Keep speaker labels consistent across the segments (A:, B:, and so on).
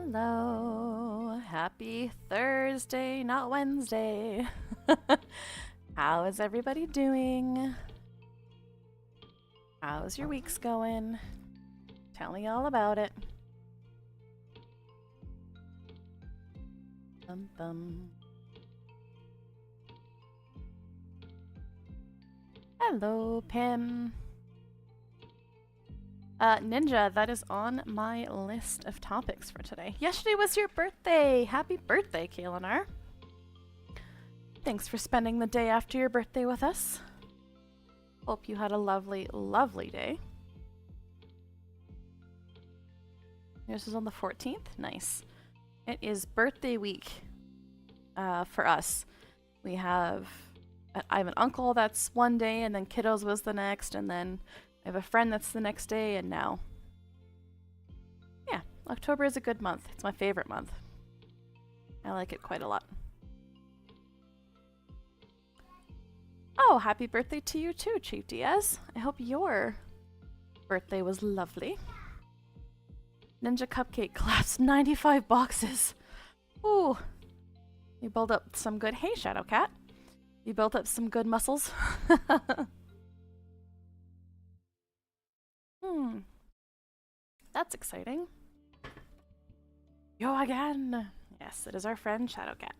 A: Hello. Happy Thursday, not Wednesday. How is everybody doing? How's your week's going? Tell me all about it. Bum bum. Hello, Pim. Ninja, that is on my list of topics for today. Yesterday was your birthday! Happy birthday, Kalinar. Thanks for spending the day after your birthday with us. Hope you had a lovely, lovely day. Yours is on the 14th? Nice. It is birthday week for us. I have an uncle that's one day, and then kiddos was the next, and then I have a friend that's the next day, and now. Yeah, October is a good month. It's my favorite month. I like it quite a lot. Oh, happy birthday to you too, Chief Diaz. I hope your birthday was lovely. Ninja Cupcake collapsed 95 boxes. Ooh. You built up some good... Hey, Shadowcat. You built up some good muscles. That's exciting. Yo again! Yes, it is our friend Shadowcat.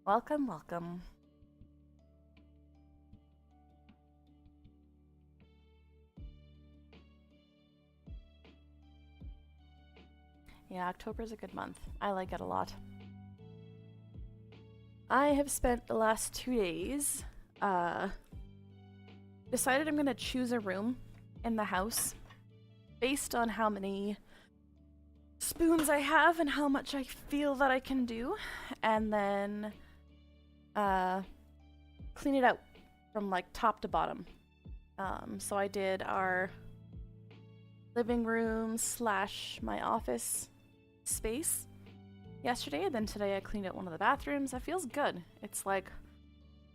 A: Welcome, welcome. Yeah, October's a good month. I like it a lot. I have spent the last 2 days, decided I'm gonna choose a room in the house based on how many spoons I have and how much I feel that I can do, and then clean it out from like top to bottom. So I did our living room / my office space yesterday, and then today I cleaned out one of the bathrooms. That feels good. It's like,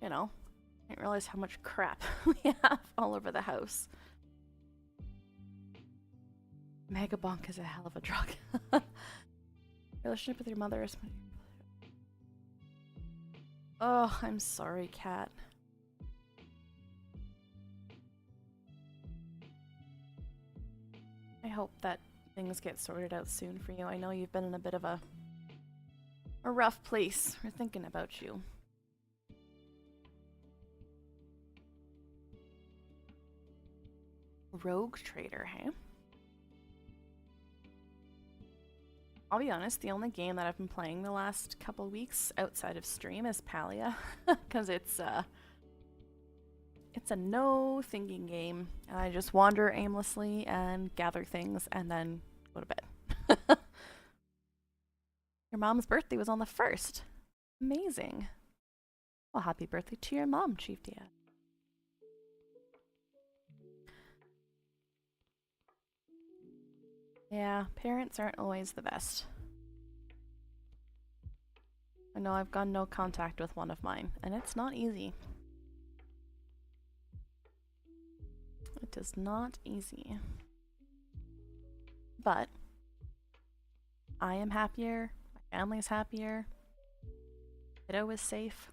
A: you know, I didn't realize how much crap we have all over the house. Mega bonk is a hell of a drug. Relationship with your mother is... Oh, I'm sorry, Kat. I hope that things get sorted out soon for you. I know you've been in a bit of a rough place. We're thinking about you. Rogue Trader, hey? I'll be honest, the only game that I've been playing the last couple weeks outside of stream is Palia, because it's a no thinking game, and I just wander aimlessly and gather things and then go to bed. Your mom's birthday was on the 1st. Amazing. Well, happy birthday to your mom, Chief Diaz. Yeah, parents aren't always the best. I know I've got no contact with one of mine, and it's not easy. It is not easy. But I am happier, my family is happier, Kiddo is safe.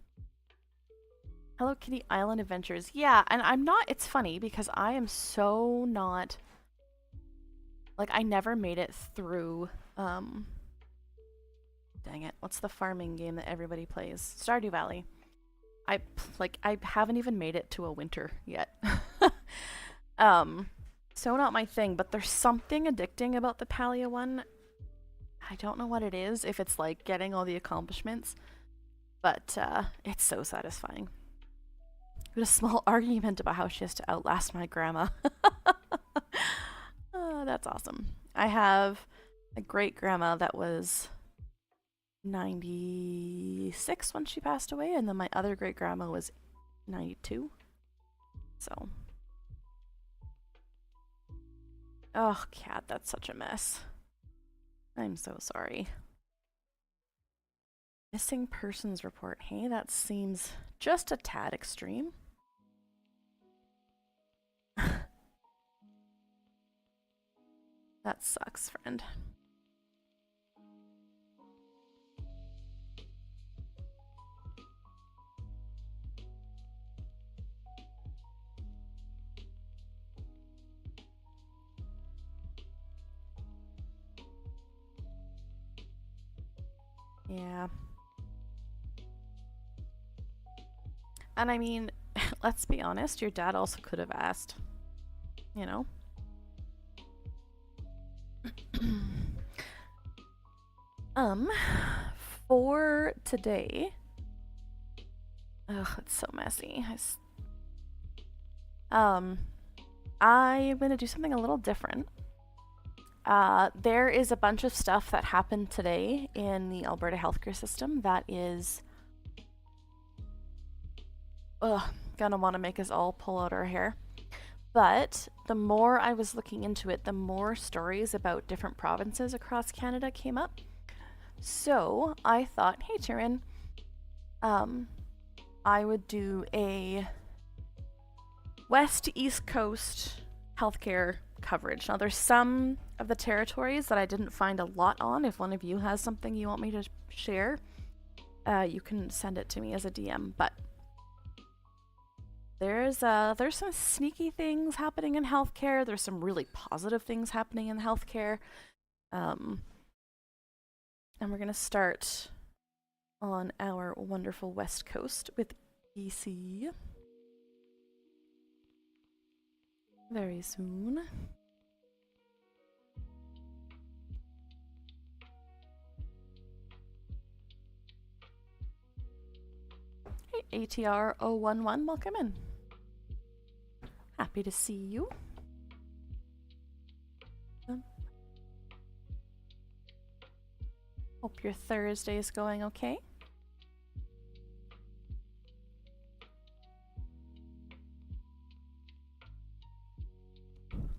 A: Hello Kitty Island Adventures. Yeah, and I'm not, it's funny because I am so not, like, I never made it through, dang it, what's the farming game that everybody plays? Stardew Valley. I haven't even made it to a winter yet. So not my thing, but there's something addicting about the Palia one. I don't know what it is, if it's like getting all the accomplishments, but it's so satisfying. We had a small argument about how she has to outlast my grandma. Oh, that's awesome. I have a great grandma that was 96 when she passed away, and then my other great grandma was 92. So. Oh, Cat, that's such a mess. I'm so sorry. Missing persons report. Hey, that seems just a tad extreme. That sucks, friend. Yeah. And I mean, let's be honest, your dad also could have asked, you know? um, for today, ugh, it's so messy. I'm gonna do something a little different. There is a bunch of stuff that happened today in the Alberta healthcare system that is, gonna want to make us all pull out our hair. But the more I was looking into it, the more stories about different provinces across Canada came up. So I thought, hey, Tyrion, I would do a West to East Coast healthcare coverage. Now, there's some of the territories that I didn't find a lot on. If one of you has something you want me to share, you can send it to me as a DM. But there's some sneaky things happening in healthcare. There's some really positive things happening in healthcare. And we're gonna start on our wonderful West Coast with BC. Very soon. Hey, ATR 011, welcome in. Happy to see you. Hope your Thursday is going okay.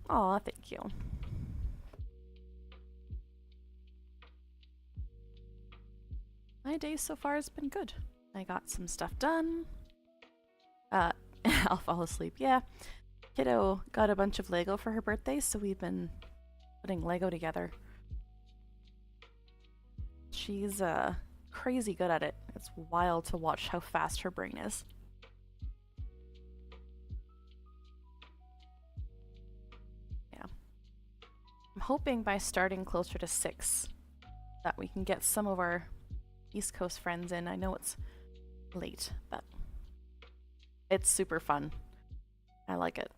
A: Aw, thank you. My day so far has been good. I got some stuff done. I'll fall asleep, yeah. Kiddo got a bunch of Lego for her birthday, so we've been putting Lego together. She's crazy good at it. It's wild to watch how fast her brain is. Yeah. I'm hoping by starting closer to 6 that we can get some of our East Coast friends in. I know it's late, but it's super fun. I like it.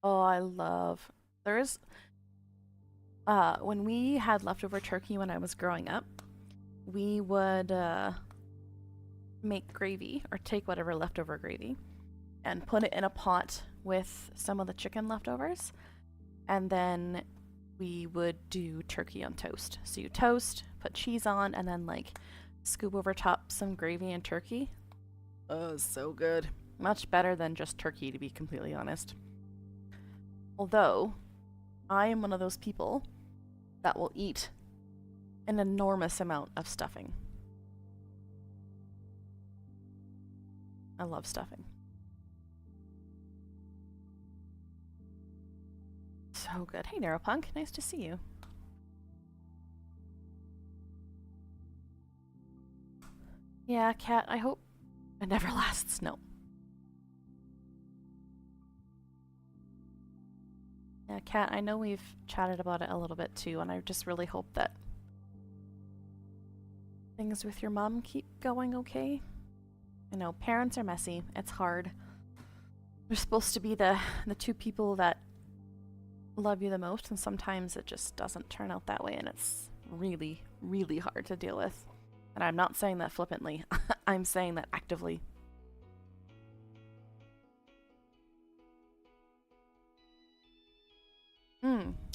A: Oh, I love... There's... when we had leftover turkey when I was growing up, we would make gravy, or take whatever leftover gravy, and put it in a pot with some of the chicken leftovers, and then we would do turkey on toast. So you toast, put cheese on, and then like scoop over top some gravy and turkey. Oh, so good. Much better than just turkey, to be completely honest. Although, I am one of those people that will eat an enormous amount of stuffing. I love stuffing. So good. Hey, Neuropunk. Nice to see you. Yeah, Cat, I hope it never lasts. No. Yeah, Cat, I know we've chatted about it a little bit too, and I just really hope that things with your mom keep going okay. I know, parents are messy. It's hard. They're supposed to be the two people that love you the most, and sometimes it just doesn't turn out that way, and it's really, really hard to deal with. And I'm not saying that flippantly. I'm saying that actively.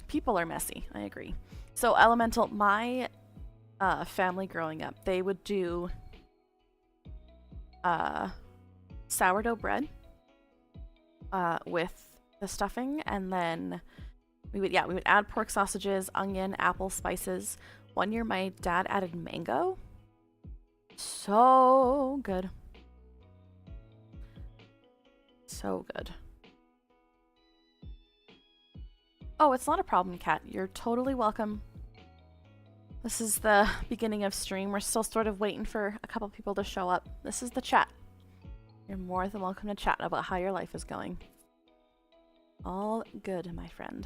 A: People are messy. I agree. So Elemental, my family growing up, they would do sourdough bread with the stuffing, and then we would add pork sausages, onion, apple, spices. One year my dad added mango. So good. So good. Oh, it's not a problem, Kat. You're totally welcome. This is the beginning of stream. We're still sort of waiting for a couple people to show up. This is the chat. You're more than welcome to chat about how your life is going. All good, my friend.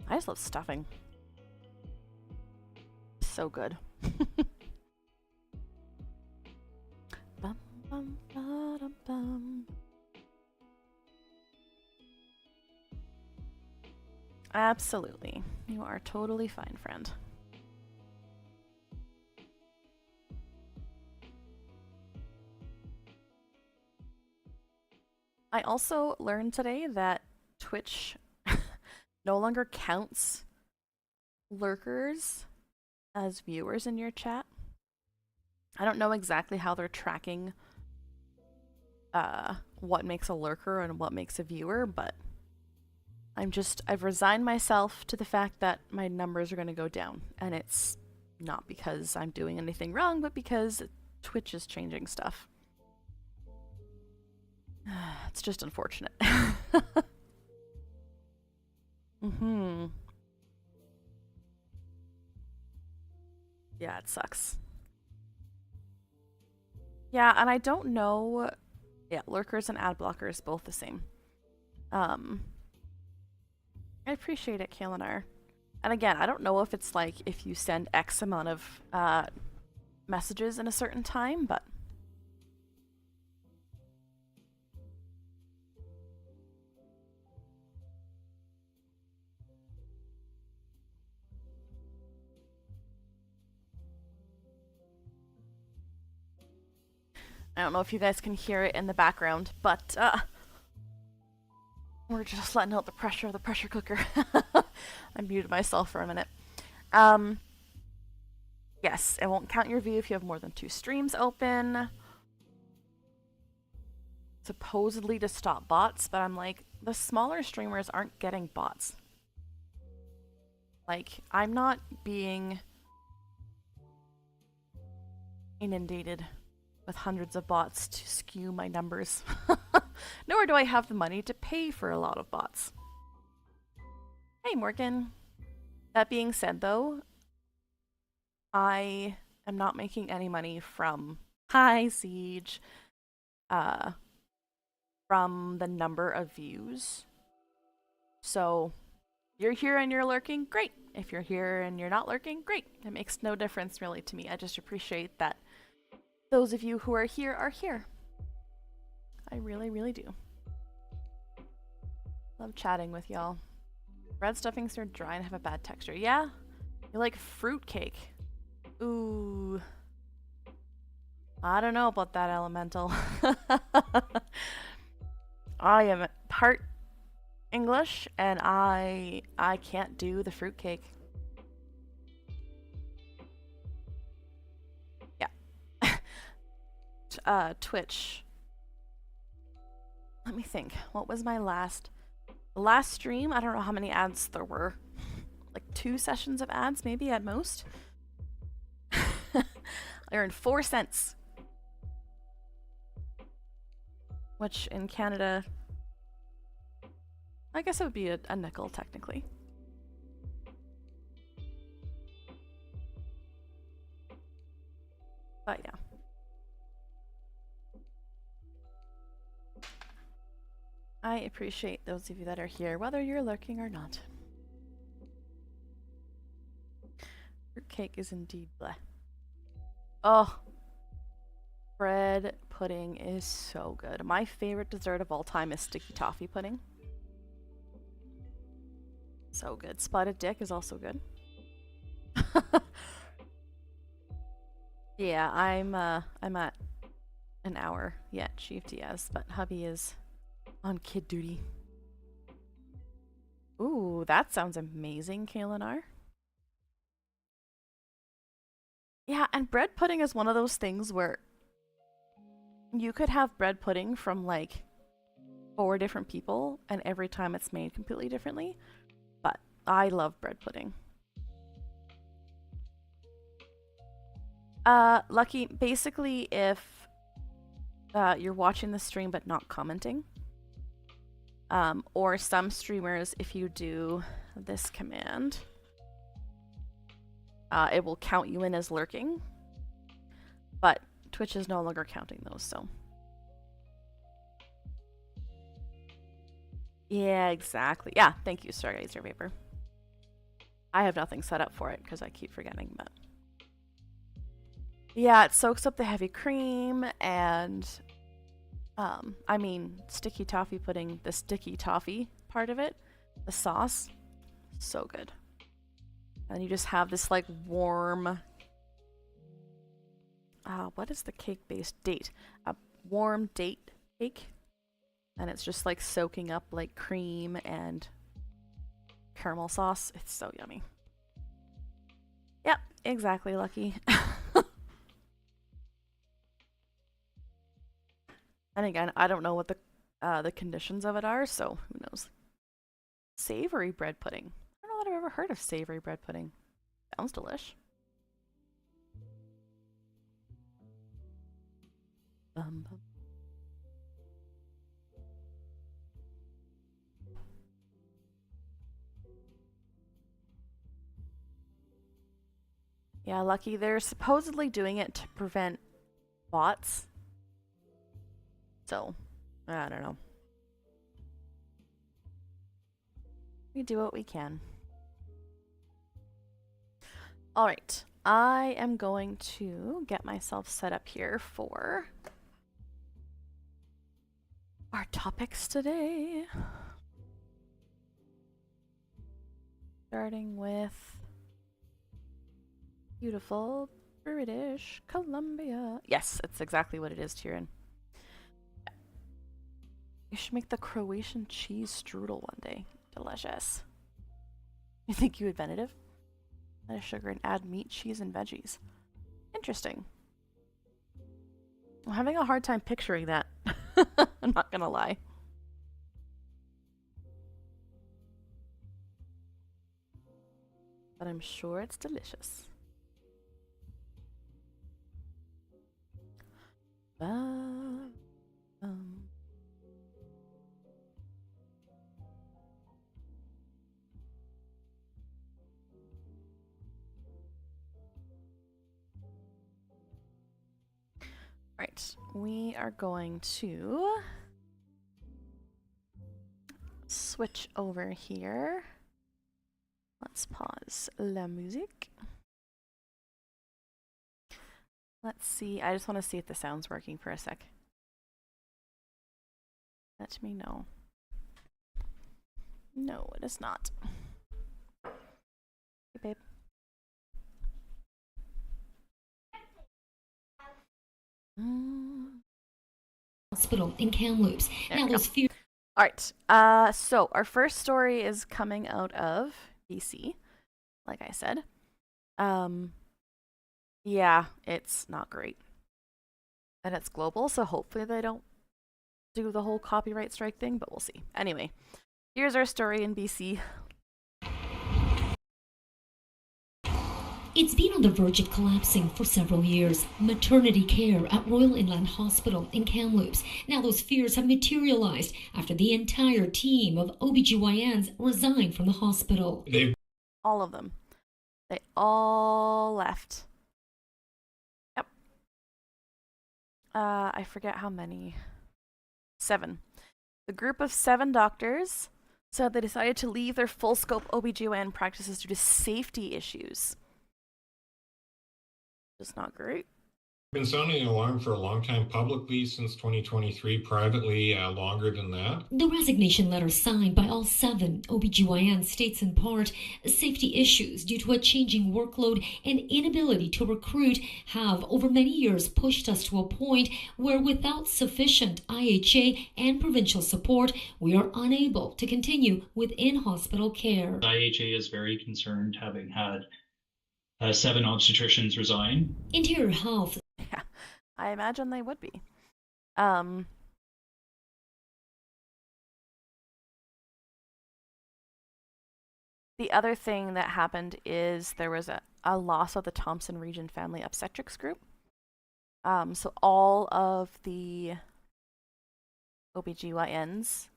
A: I just love stuffing. So good. Bum, bum, ba-dum, bum. Absolutely. You are totally fine, friend. I also learned today that Twitch no longer counts lurkers as viewers in your chat. I don't know exactly how they're tracking what makes a lurker and what makes a viewer, but I've resigned myself to the fact that my numbers are going to go down, and it's not because I'm doing anything wrong, but because Twitch is changing stuff. It's just unfortunate. Mm-hmm. Yeah, it sucks. Yeah, and I don't know. Yeah, lurkers and ad blockers both the same. I appreciate it, Kalinar. And again, I don't know if it's like if you send X amount of messages in a certain time, but I don't know if you guys can hear it in the background, but we're just letting out the pressure of the pressure cooker. I muted myself for a minute. Yes, it won't count your view if you have more than 2 streams open. Supposedly to stop bots, but I'm like, the smaller streamers aren't getting bots. Like, I'm not being inundated with hundreds of bots to skew my numbers. Nor do I have the money to pay for a lot of bots. Hey, Morgan. That being said, though, I am not making any money from Siege, from the number of views. So, you're here and you're lurking, great. If you're here and you're not lurking, great. It makes no difference really to me. I just appreciate that those of you who are here are here. I really, really do. Love chatting with y'all. Bread stuffings are dry and have a bad texture. Yeah? You like fruitcake. Ooh. I don't know about that, Elemental. I am part English, and I can't do the fruitcake. Yeah. Twitch. Let me think. What was my last stream? I don't know how many ads there were. Like 2 sessions of ads, maybe at most. I earned 4 cents. Which in Canada, I guess it would be a nickel, technically. But yeah. I appreciate those of you that are here, whether you're lurking or not. Fruitcake is indeed bleh. Oh. Bread pudding is so good. My favorite dessert of all time is sticky toffee pudding. So good. Spotted dick is also good. Yeah, I'm at an hour yet, Chief Diaz, but hubby is on kid duty. Ooh, that sounds amazing, Kalinar. Yeah, and bread pudding is one of those things where you could have bread pudding from like 4 different people, and every time it's made completely differently. But I love bread pudding. Lucky, basically if you're watching the stream but not commenting, or some streamers, if you do this command, it will count you in as lurking, but Twitch is no longer counting those, so. Yeah, exactly. Yeah, thank you, Stargazer Vapor. I have nothing set up for it because I keep forgetting, but yeah, it soaks up the heavy cream and I mean sticky toffee pudding, the sticky toffee part of it, the sauce, so good. And you just have this like warm what is the cake based date? A warm date cake. And it's just like soaking up like cream and caramel sauce. It's so yummy. Yep, exactly, Lucky. And again, I don't know what the conditions of it are, so who knows. Savory bread pudding. I don't know that I've ever heard of savory bread pudding. Sounds delish. Bum, bum. Yeah, Lucky, they're supposedly doing it to prevent bots. So, I don't know. We do what we can. Alright, I am going to get myself set up here for our topics today. Starting with beautiful British Columbia. Yes, it's exactly what it is, Tyrion. You should make the Croatian cheese strudel one day. Delicious. You think you would, Benedict? Add sugar and add meat, cheese, and veggies. Interesting. I'm having a hard time picturing that. I'm not gonna lie. But I'm sure it's delicious. Right, we are going to switch over here. Let's pause la musique. Let's see, I just want to see if the sound's working for a sec. Let me know. No, it is not. Hey, babe.
B: Hospital in Kamloops. Now those few.
A: All right. So our first story is coming out of BC, like I said. Yeah, it's not great. And it's global, so hopefully they don't do the whole copyright strike thing, but we'll see. Anyway, here's our story in BC.
B: It's been on the verge of collapsing for several years. Maternity care at Royal Inland Hospital in Kamloops. Now those fears have materialized after the entire team of OBGYNs resigned from the hospital.
A: All of them. They all left. Yep. I forget how many. 7. The group of 7 doctors said they decided to leave their full scope OBGYN practices due to safety issues. It's not great.
C: Been sounding an alarm for a long time, publicly since 2023, privately longer than that.
B: The resignation letter signed by all 7 OBGYNs states in part, safety issues due to a changing workload and inability to recruit have over many years pushed us to a point where without sufficient IHA and provincial support, we are unable to continue with in-hospital care.
D: IHA is very concerned, having had 7 obstetricians resign.
B: Interior Health.
A: Yeah, I imagine they would be. The other thing that happened is there was a loss of the Thompson Region Family Obstetrics Group. So all of the OBGYNs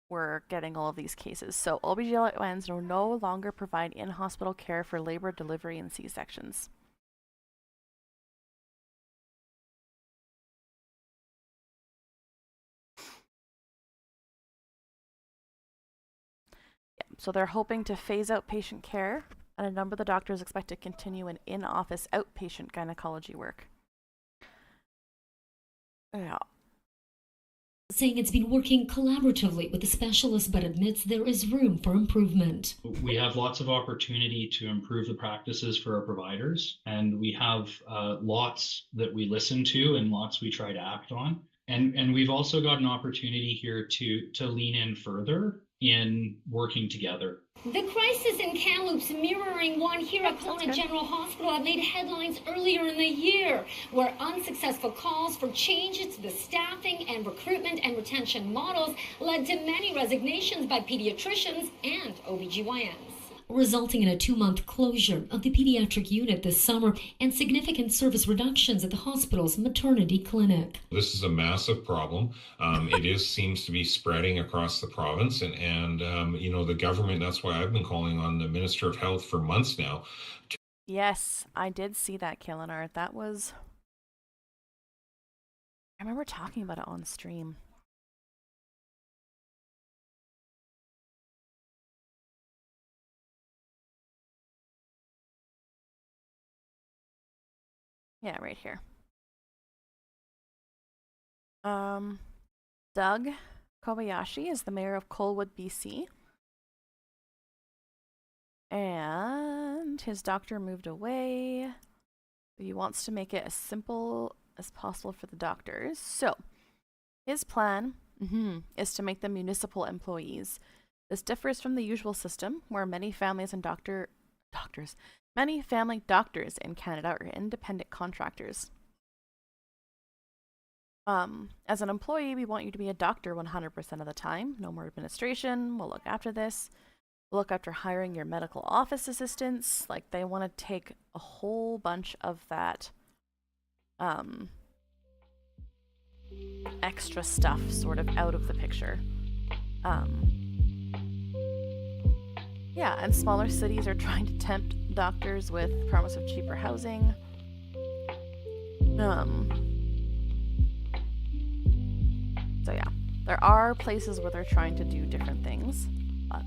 A: were getting all of these cases. So OBGYNs will no longer provide in-hospital care for labor, delivery, and C-sections. So they're hoping to phase out patient care, and a number of the doctors expect to continue in-office outpatient gynecology work. Yeah.
B: Saying it's been working collaboratively with the specialists, but admits there is room for improvement.
D: We have lots of opportunity to improve the practices for our providers, and we have lots that we listen to and lots we try to act on. And we've also got an opportunity here to lean in further in working together.
B: The crisis in Kamloops, mirroring one here at Kelowna General Hospital, had made headlines earlier in the year, where unsuccessful calls for changes to the staffing and recruitment and retention models led to many resignations by pediatricians and OBGYNs, resulting in a 2-month closure of the pediatric unit this summer and significant service reductions at the hospital's maternity clinic.
C: This is a massive problem. It seems to be spreading across the province, and the government. That's why I've been calling on the Minister of Health for months now.
A: Yes, I did see that, Kalinar. That was. I remember talking about it on stream. Yeah, right here. Doug Kobayashi is the mayor of Colwood, BC. And his doctor moved away. He wants to make it as simple as possible for the doctors. So, his plan is to make them municipal employees. This differs from the usual system, where many families and many family doctors in Canada are independent contractors. As an employee, we want you to be a doctor 100% of the time. No more administration. We'll look after this. We'll look after hiring your medical office assistants. Like, they want to take a whole bunch of that extra stuff sort of out of the picture. Yeah, and smaller cities are trying to tempt doctors with promise of cheaper housing. So yeah, there are places where they're trying to do different things, but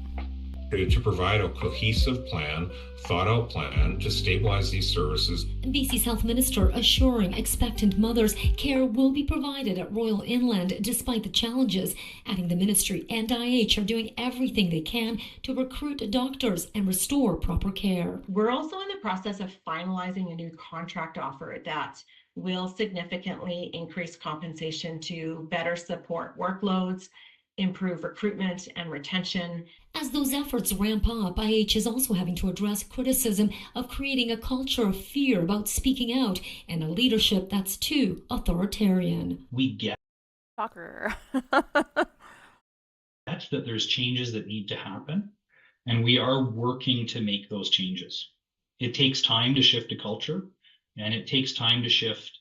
C: to provide a cohesive plan, thought-out plan to stabilize these services.
B: BC's health minister assuring expectant mothers care will be provided at Royal Inland despite the challenges, adding the ministry and IH are doing everything they can to recruit doctors and restore proper care.
E: We're also in the process of finalizing a new contract offer that will significantly increase compensation to better support workloads, improve recruitment and retention.
B: As those efforts ramp up, IH is also having to address criticism of creating a culture of fear about speaking out and a leadership that's too authoritarian.
D: We get
A: shocker.
D: that there's changes that need to happen, and we are working to make those changes. It takes time to shift a culture, and it takes time to shift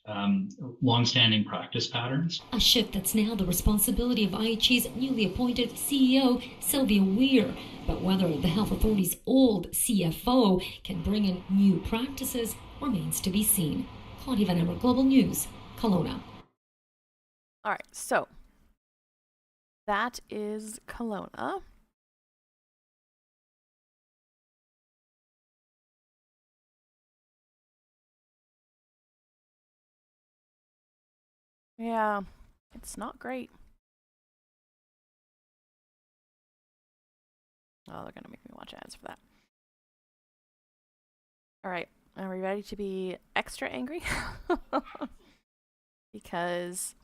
D: long-standing practice patterns.
B: A shift that's now the responsibility of IH's newly appointed CEO, Sylvia Weir. But whether the health authority's old CFO can bring in new practices remains to be seen. Claudia Van Emmer, Global News, Kelowna.
A: All right, so that is Kelowna. Yeah, it's not great. Oh, they're gonna make me watch ads for that. All right, are we ready to be extra angry? Because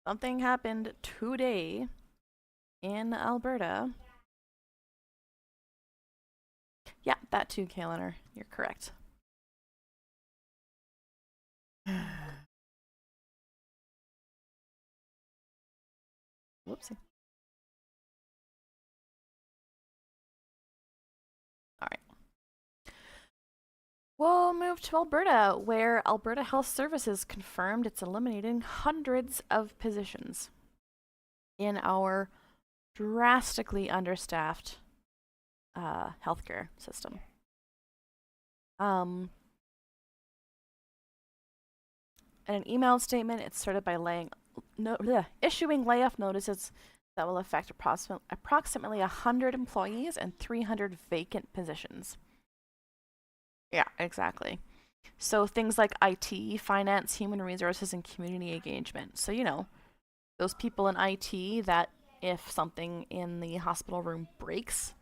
A: something happened today in Alberta. Yeah, that too, Kalinar. You're correct. Whoopsie. All right. We'll move to Alberta, where Alberta Health Services confirmed it's eliminating hundreds of positions in our drastically understaffed healthcare system. In an email statement, it started by issuing layoff notices that will affect approximately 100 employees and 300 vacant positions. Yeah, exactly. So things like IT, finance, human resources, and community engagement. So, you know, those people in IT that if something in the hospital room breaks,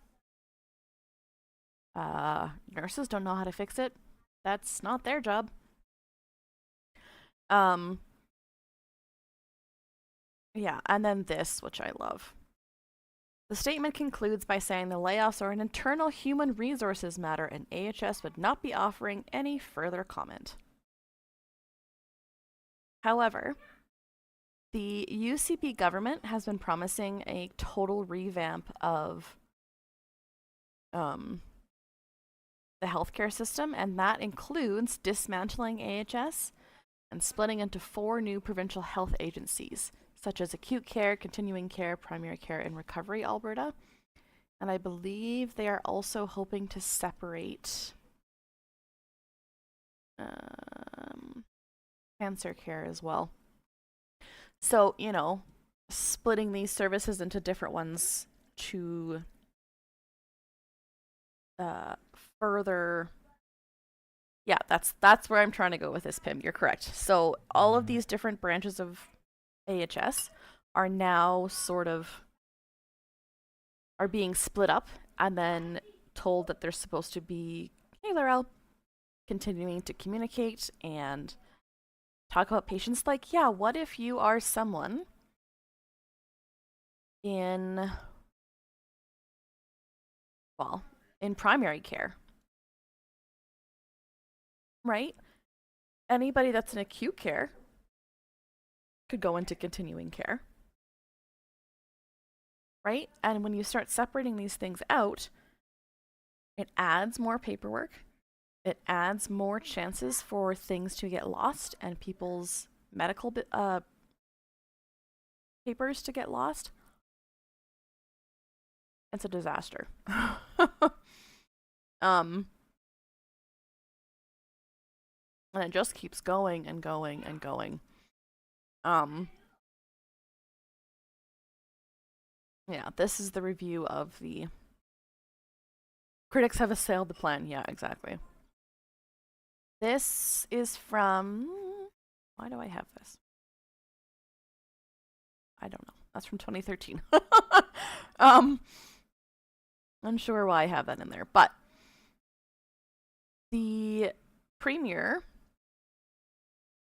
A: nurses don't know how to fix it. That's not their job. Yeah, and then this, which I love. The statement concludes by saying the layoffs are an internal human resources matter and AHS would not be offering any further comment. However, the UCP government has been promising a total revamp of the healthcare system, and that includes dismantling AHS and splitting into 4 new provincial health agencies, such as acute care, continuing care, primary care, and recovery Alberta. And I believe they are also hoping to separate cancer care as well. So, you know, splitting these services into different ones to further. Yeah, that's where I'm trying to go with this, Pim. You're correct. So all of these different branches of AHS are now are being split up and then told that they're supposed to be, hey, Laurel, continuing to communicate and talk about patients. Like, yeah, what if you are someone in primary care, right? Anybody that's in acute care could go into continuing care, right? And when you start separating these things out, it adds more paperwork. It adds more chances for things to get lost and people's medical papers to get lost. It's a disaster. And it just keeps going and going and going. Yeah, this is the review of the critics have assailed the plan. Yeah, exactly. This is from, why do I have this? I don't know. That's from 2013. Unsure why I have that in there, but the Premier,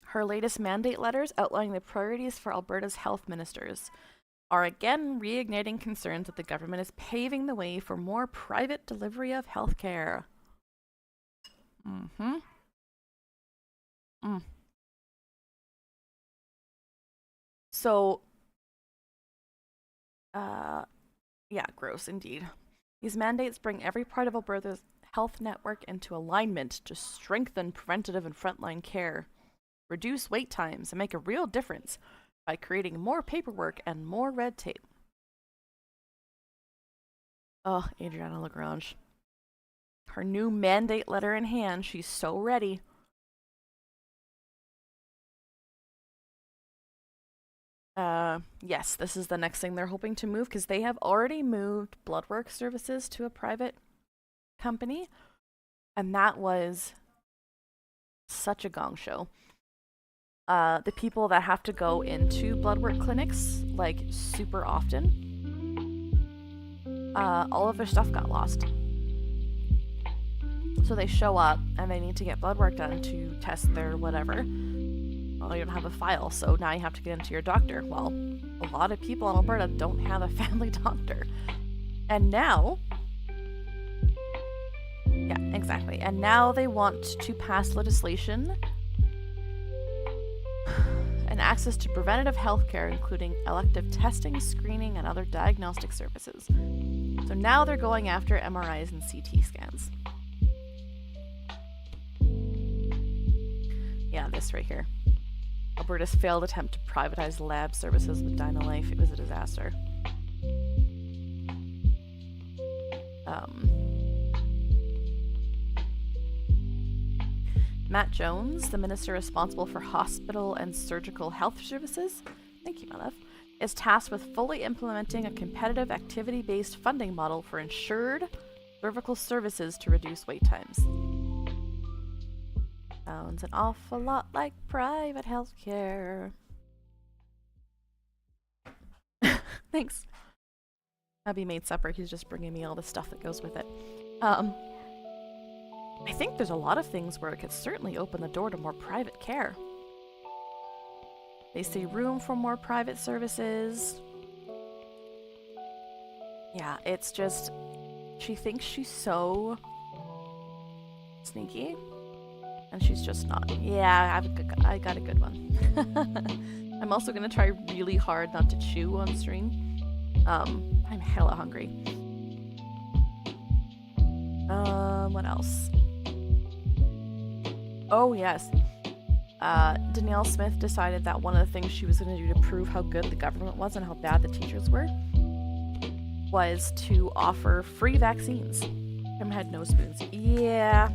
A: her latest mandate letters outlining the priorities for Alberta's health ministers are again reigniting concerns that the government is paving the way for more private delivery of healthcare. So, yeah, gross indeed. These mandates bring every part of Alberta's health network into alignment to strengthen preventative and frontline care, reduce wait times, and make a real difference by creating more paperwork and more red tape. Oh, Adriana Lagrange. Her new mandate letter in hand, she's so ready. Yes, this is the next thing they're hoping to move, because they have already moved blood work services to a private company, and that was such a gong show. The people that have to go into blood work clinics, like, super often, all of their stuff got lost. So they show up, and they need to get blood work done to test their whatever. Well, you don't have a file, so now you have to get into your doctor. Well, a lot of people in Alberta don't have a family doctor. And now... Yeah, exactly. And now they want to pass legislation and access to preventative health care, including elective testing, screening, and other diagnostic services. So now they're going after MRIs and CT scans. Yeah, this right here. Alberta's failed attempt to privatize lab services with DynaLife. It was a disaster. Matt Jones, the minister responsible for hospital and surgical health services, thank you, my love, is tasked with fully implementing a competitive activity-based funding model for insured cervical services to reduce wait times. Sounds an awful lot like private healthcare. Thanks. Hubby made supper. He's just bringing me all the stuff that goes with it. I think there's a lot of things where it could certainly open the door to more private care. They see room for more private services. Yeah, it's just... She thinks she's so... sneaky. And she's just not. Yeah, I got a good one. I'm also gonna try really hard not to chew on stream. I'm hella hungry. What else? Oh, yes. Danielle Smith decided that one of the things she was going to do to prove how good the government was and how bad the teachers were was to offer free vaccines from Head No Spoons. Yeah.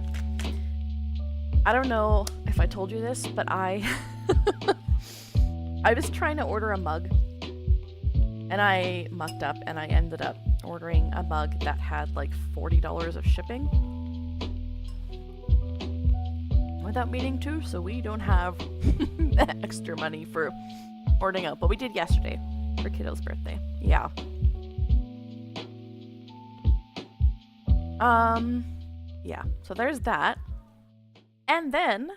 A: I don't know if I told you this, but I was trying to order a mug and I mucked up and I ended up ordering a mug that had like $40 of shipping without meaning to, so we don't have extra money for ordering out, but we did yesterday for Kiddo's birthday. Yeah. Yeah, so there's that. And then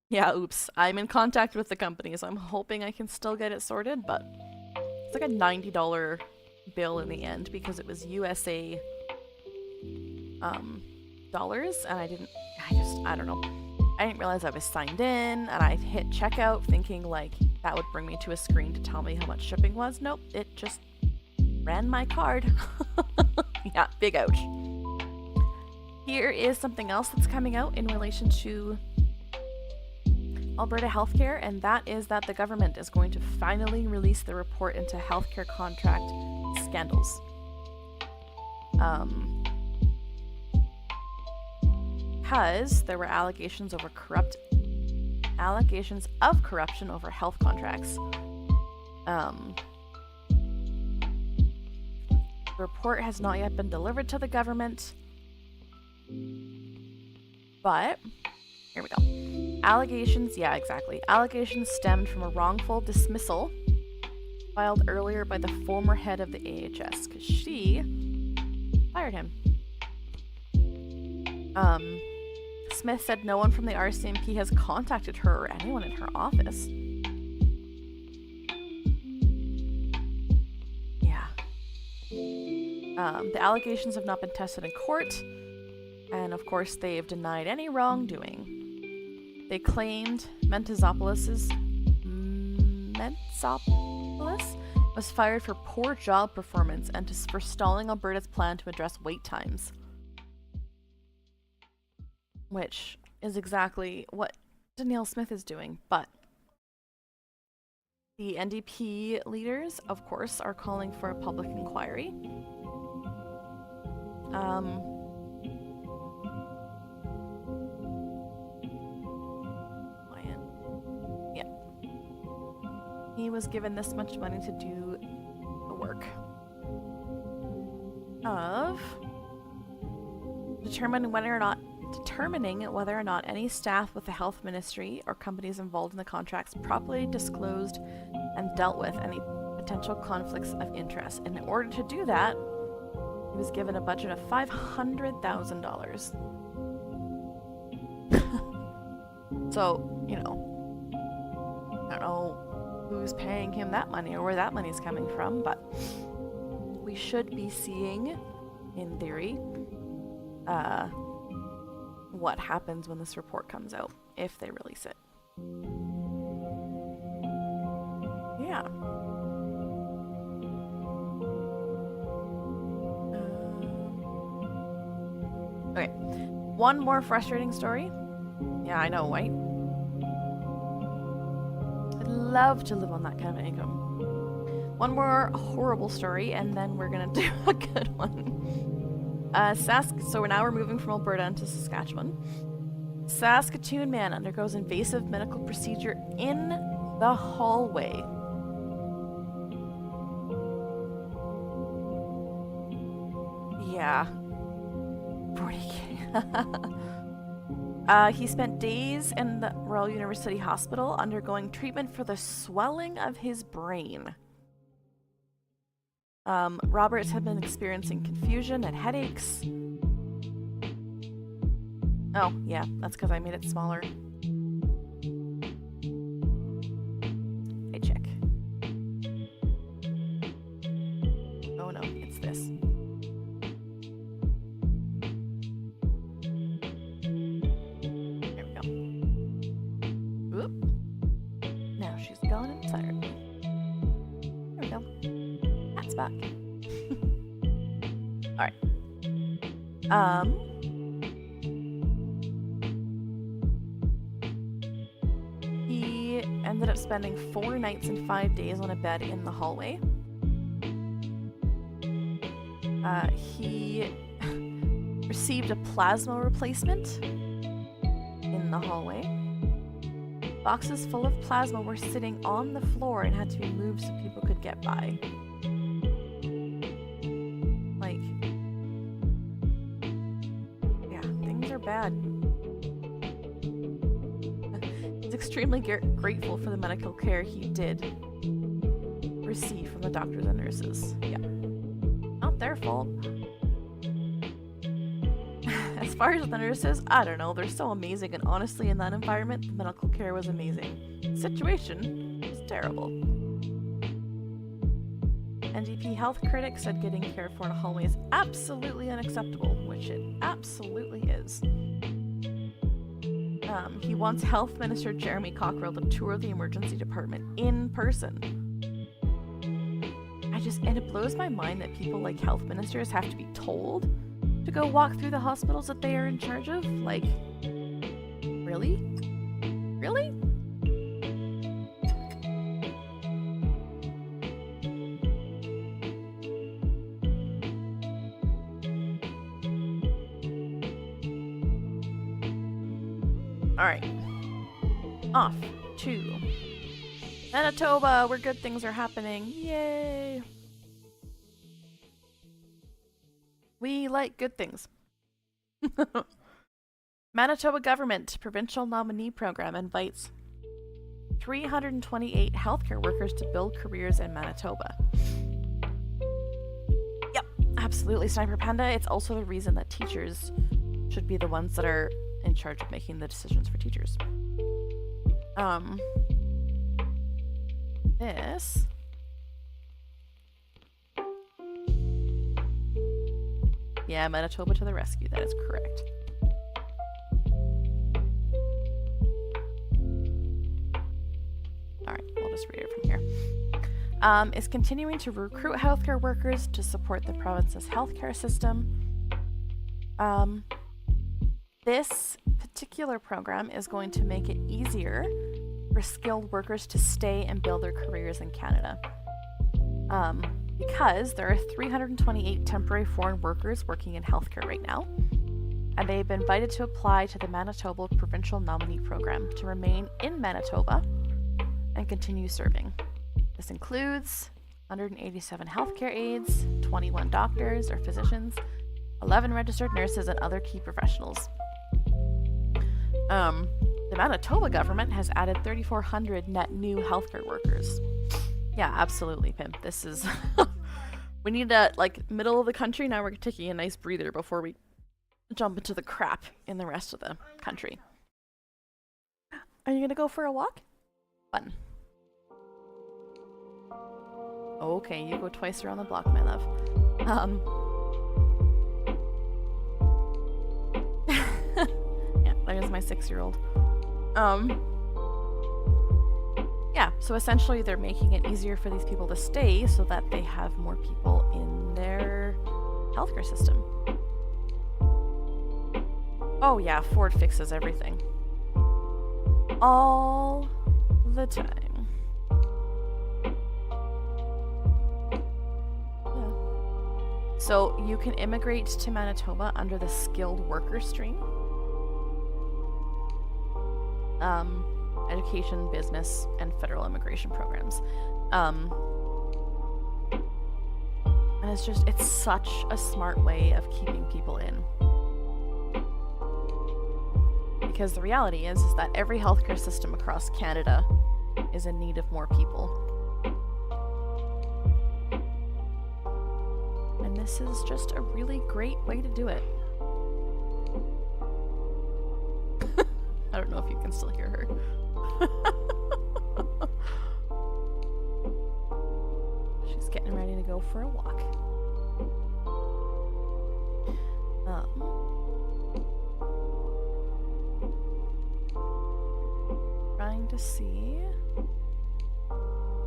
A: yeah, oops, I'm in contact with the company, so I'm hoping I can still get it sorted, but it's like a $90 bill in the end because it was USA dollars, and I don't know. I didn't realize I was signed in, and I hit checkout thinking like that would bring me to a screen to tell me how much shipping was. Nope, it just ran my card. Yeah, big ouch. Here is something else that's coming out in relation to Alberta healthcare, and that is that the government is going to finally release the report into healthcare contract scandals. Because there were allegations of corruption over health contracts. The report has not yet been delivered to the government, but here we go. Allegations, yeah, exactly. Allegations stemmed from a wrongful dismissal filed earlier by the former head of the AHS, because she fired him. Smith said no one from the RCMP has contacted her or anyone in her office. Yeah. The allegations have not been tested in court, and of course they've denied any wrongdoing. They claimed Mentezopoulos was fired for poor job performance and for stalling Alberta's plan to address wait times. Which is exactly what Danielle Smith is doing, but the NDP leaders, of course, are calling for a public inquiry. Yeah. He was given this much money to do the work of determining whether or not any staff with the health ministry or companies involved in the contracts properly disclosed and dealt with any potential conflicts of interest. And in order to do that, he was given a budget of $500,000. So, you know, I don't know who's paying him that money or where that money's coming from, but we should be seeing, in theory, what happens when this report comes out, if they release it. Yeah. Okay. One more frustrating story. Yeah, I know, right? I'd love to live on that kind of income. One more horrible story, and then we're gonna do a good one. So we're moving from Alberta into Saskatchewan. Saskatoon man undergoes invasive medical procedure in the hallway Yeah. 40K. He spent days in the Royal University Hospital undergoing treatment for the swelling of his brain. Roberts had been experiencing confusion and headaches. Oh, yeah, that's because I made it smaller. Hey, check. Oh no, it's this. There we go. Oop. Now she's gone entirely. There we go. That's back. Alright. He ended up spending 4 nights and 5 days on a bed in the hallway. He received a plasma replacement in the hallway. Boxes full of plasma were sitting on the floor and had to be moved so people could get by. Like, yeah, things are bad. He's extremely grateful for the medical care he did receive from the doctors and nurses. Yeah. Not their fault. As far as the nurses, I don't know, they're so amazing, and honestly, in that environment, the medical care was amazing. The situation was terrible. NDP health critics said getting cared for in a hallway is absolutely unacceptable, which it absolutely is. He wants Health Minister Jeremy Cockrell to tour the emergency department in person. And it blows my mind that people like health ministers have to be told to go walk through the hospitals that they are in charge of. Like, really? Really? Alright. Off to Manitoba, where good things are happening. Yay! We like good things. Manitoba government provincial nominee program invites 328 healthcare workers to build careers in Manitoba. Yep, absolutely, Sniper Panda. It's also the reason that teachers should be the ones that are in charge of making the decisions for teachers. This... Yeah, Manitoba to the rescue, that is correct. Alright, we'll just read it from here. Is continuing to recruit healthcare workers to support the province's healthcare system. This particular program is going to make it easier for skilled workers to stay and build their careers in Canada. Because there are 328 temporary foreign workers working in healthcare right now, and they've been invited to apply to the Manitoba Provincial Nominee Program to remain in Manitoba and continue serving. This includes 187 healthcare aides, 21 doctors or physicians, 11 registered nurses, and other key professionals. The Manitoba government has added 3,400 net new healthcare workers. Yeah, absolutely, Pimp. This is... we need a, like, middle of the country. Now we're taking a nice breather before we jump into the crap in the rest of the country. Are you gonna go for a walk? Fun. Okay, you go twice around the block, my love. Yeah, there's my 6-year-old. Yeah, so essentially they're making it easier for these people to stay so that they have more people in their healthcare system. Oh yeah, Ford fixes everything. All the time. Yeah. So you can immigrate to Manitoba under the skilled worker stream. Education, business, and federal immigration programs. And it's such a smart way of keeping people in. Because the reality is that every healthcare system across Canada is in need of more people. And this is just a really great way to do it. I don't know if you can still hear her. She's getting ready to go for a walk. Trying to see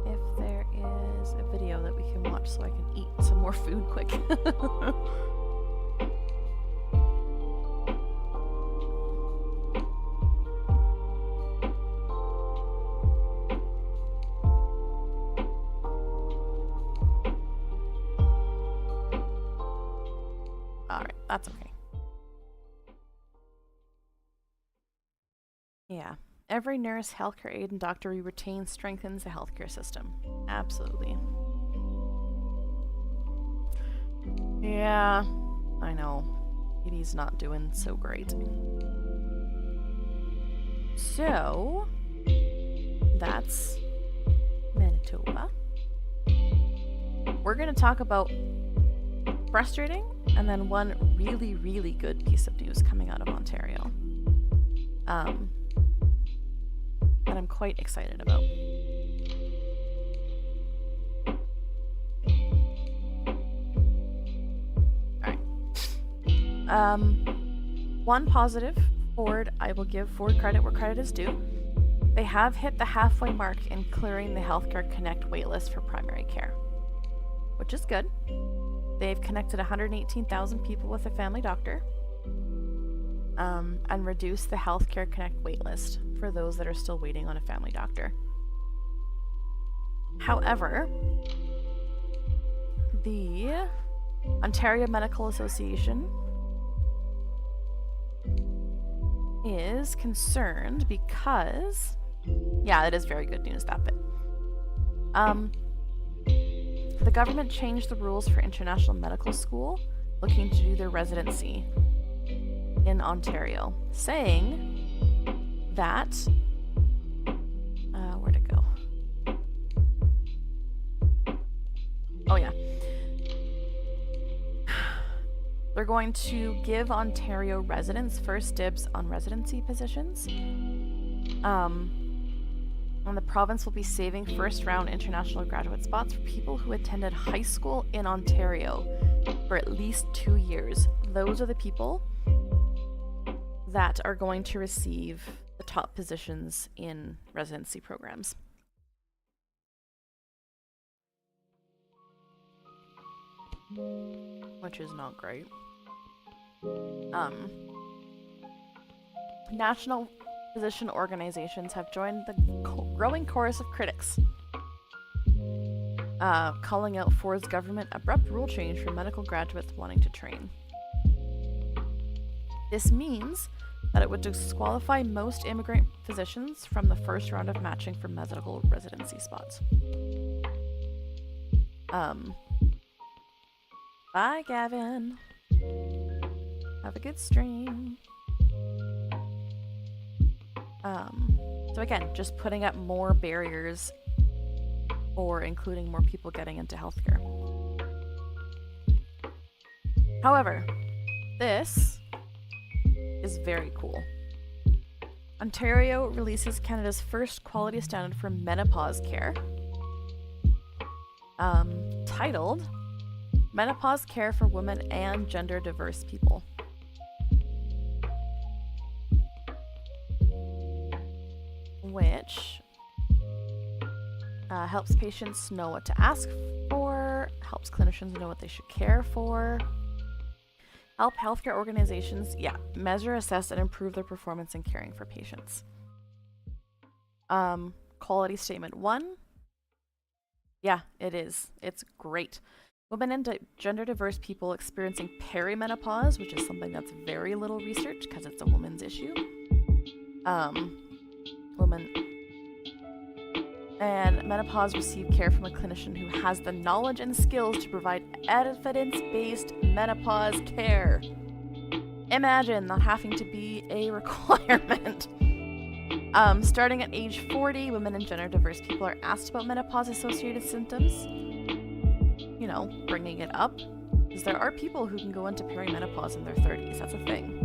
A: if there is a video that we can watch so I can eat some more food quick. Alright, that's okay. Yeah. Every nurse, healthcare aide, and doctor we retain strengthens the healthcare system. Absolutely. Yeah, I know. Katie's not doing so great. So, that's Manitoba. We're going to talk about frustrating and then one really, really good piece of news coming out of Ontario. That I'm quite excited about. Alright. One positive, Ford, I will give Ford credit where credit is due. They have hit the halfway mark in clearing the Healthcare Connect waitlist for primary care, which is good. They've connected 118,000 people with a family doctor. And reduce the Healthcare Connect waitlist for those that are still waiting on a family doctor. However, the Ontario Medical Association is concerned because, yeah, it is very good news, that bit. The government changed the rules for international medical school looking to do their residency in Ontario, saying that where'd it go? Oh yeah. They're going to give Ontario residents first dibs on residency positions. And the province will be saving first round international graduate spots for people who attended high school in Ontario for at least 2 years. Those are the people that are going to receive the top positions in residency programs. Which is not great. National physician organizations have joined the growing chorus of critics, calling out Ford's government abrupt rule change for medical graduates wanting to train. This means that it would disqualify most immigrant physicians from the first round of matching for medical residency spots. Bye, Gavin. Have a good stream. So again, just putting up more barriers for including more people getting into healthcare. However, this is very cool. Ontario releases Canada's first quality standard for menopause care, titled Menopause Care for Women and Gender Diverse People. Which helps patients know what to ask for, helps clinicians know what they should care for, help healthcare organizations, measure, assess, and improve their performance in caring for patients. Quality statement 1. Yeah, it is. It's great. Women and gender diverse people experiencing perimenopause, which is something that's very little researched because it's a woman's issue. Women And menopause receive care from a clinician who has the knowledge and skills to provide evidence-based menopause care. Imagine not having to be a requirement. Starting at age 40, women and gender-diverse people are asked about menopause-associated symptoms. You know, bringing it up. Because there are people who can go into perimenopause in their 30s. That's a thing.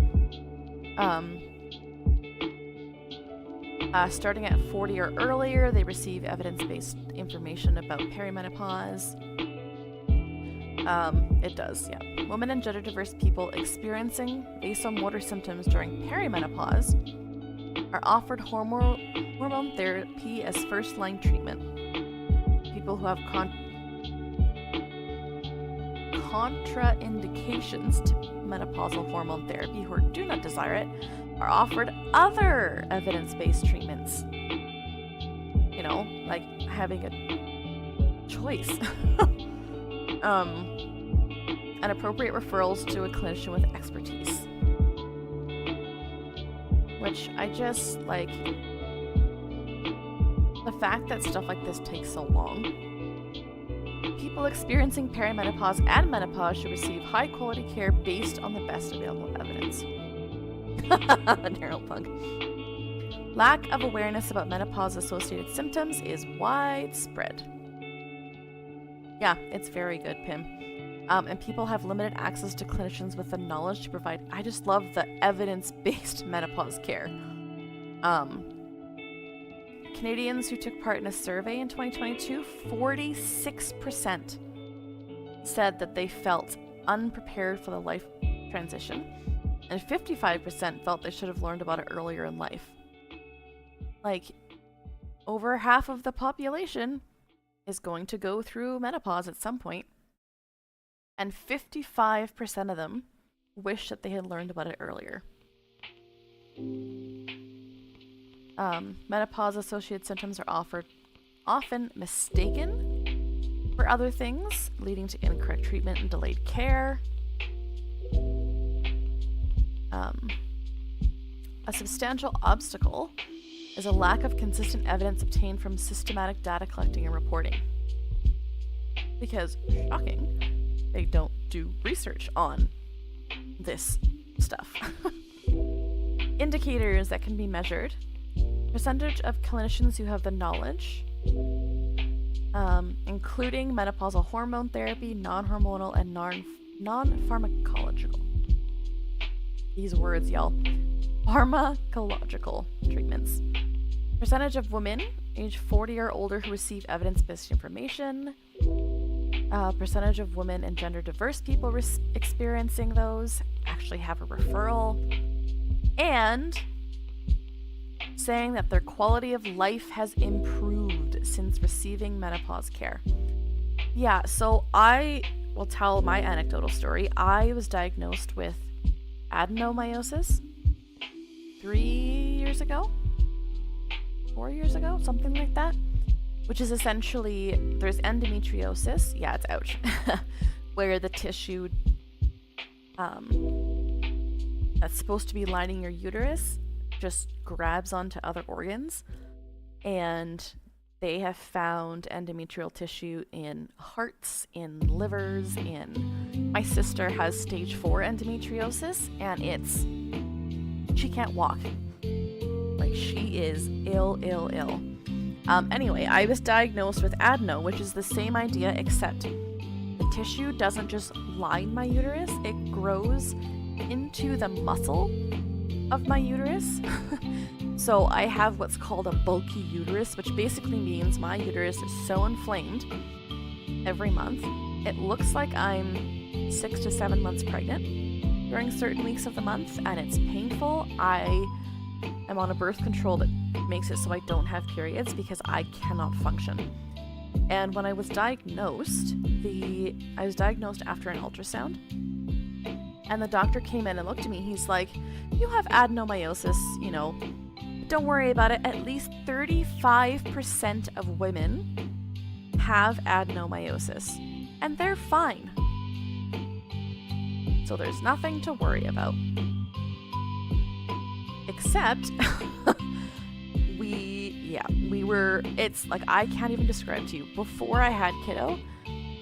A: Starting at 40 or earlier, they receive evidence-based information about perimenopause. It does, yeah. Women and gender-diverse people experiencing vasomotor symptoms during perimenopause are offered hormone therapy as first-line treatment. People who have contraindications to menopausal hormone therapy who do not desire it are offered other evidence-based treatments. You know, like having a choice. And appropriate referrals to a clinician with expertise. Which I just, like, the fact that stuff like this takes so long. People experiencing perimenopause and menopause should receive high-quality care based on the best available evidence. Neuropunk. Lack of awareness about menopause-associated symptoms is widespread. Yeah, it's very good, Pim. And people have limited access to clinicians with the knowledge to provide. I just love the evidence-based menopause care. Canadians who took part in a survey in 2022, 46% said that they felt unprepared for the life transition, and 55% felt they should have learned about it earlier in life. Like, over half of the population is going to go through menopause at some point. And 55% of them wish that they had learned about it earlier. Menopause-associated symptoms are often mistaken for other things, leading to incorrect treatment and delayed care. A substantial obstacle is a lack of consistent evidence obtained from systematic data collecting and reporting. Because, shocking, they don't do research on this stuff. Indicators that can be measured. Percentage of clinicians who have the knowledge, including menopausal hormone therapy, non-hormonal, and non-pharmacological. These words, y'all. Pharmacological treatments. Percentage of women age 40 or older who receive evidence-based information. Percentage of women and gender-diverse people experiencing those actually have a referral. And saying that their quality of life has improved since receiving menopause care. Yeah, so I will tell my anecdotal story. I was diagnosed with adenomyosis 4 years ago, something like that. Which is essentially, there's endometriosis, yeah, it's ouch, where the tissue that's supposed to be lining your uterus just grabs onto other organs, and they have found endometrial tissue in hearts, in livers, my sister has stage 4 endometriosis, and she can't walk. Like, she is ill. Anyway, I was diagnosed with adeno, which is the same idea, except the tissue doesn't just line my uterus, it grows into the muscle of my uterus. So I have what's called a bulky uterus, which basically means my uterus is so inflamed every month. It looks like I'm 6 to 7 months pregnant during certain weeks of the month, and it's painful. I am on a birth control that makes it so I don't have periods because I cannot function. And when I was diagnosed, I was diagnosed after an ultrasound, and the doctor came in and looked at me. He's like, "You have adenomyosis, don't worry about it. At least 35% of women have adenomyosis, and they're fine. So there's nothing to worry about." Except, yeah, it's like, I can't even describe to you. Before I had kiddo,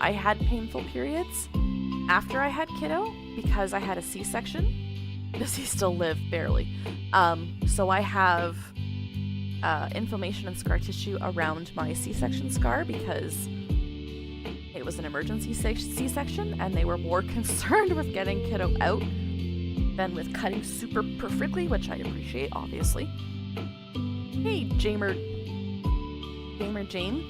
A: I had painful periods. After I had kiddo, because I had a C-section, does he still live? Barely. So I have inflammation and scar tissue around my C-section scar because it was an emergency C-section, and they were more concerned with getting kiddo out than with cutting super perfectly, which I appreciate, obviously. Hey, Gamer Jane.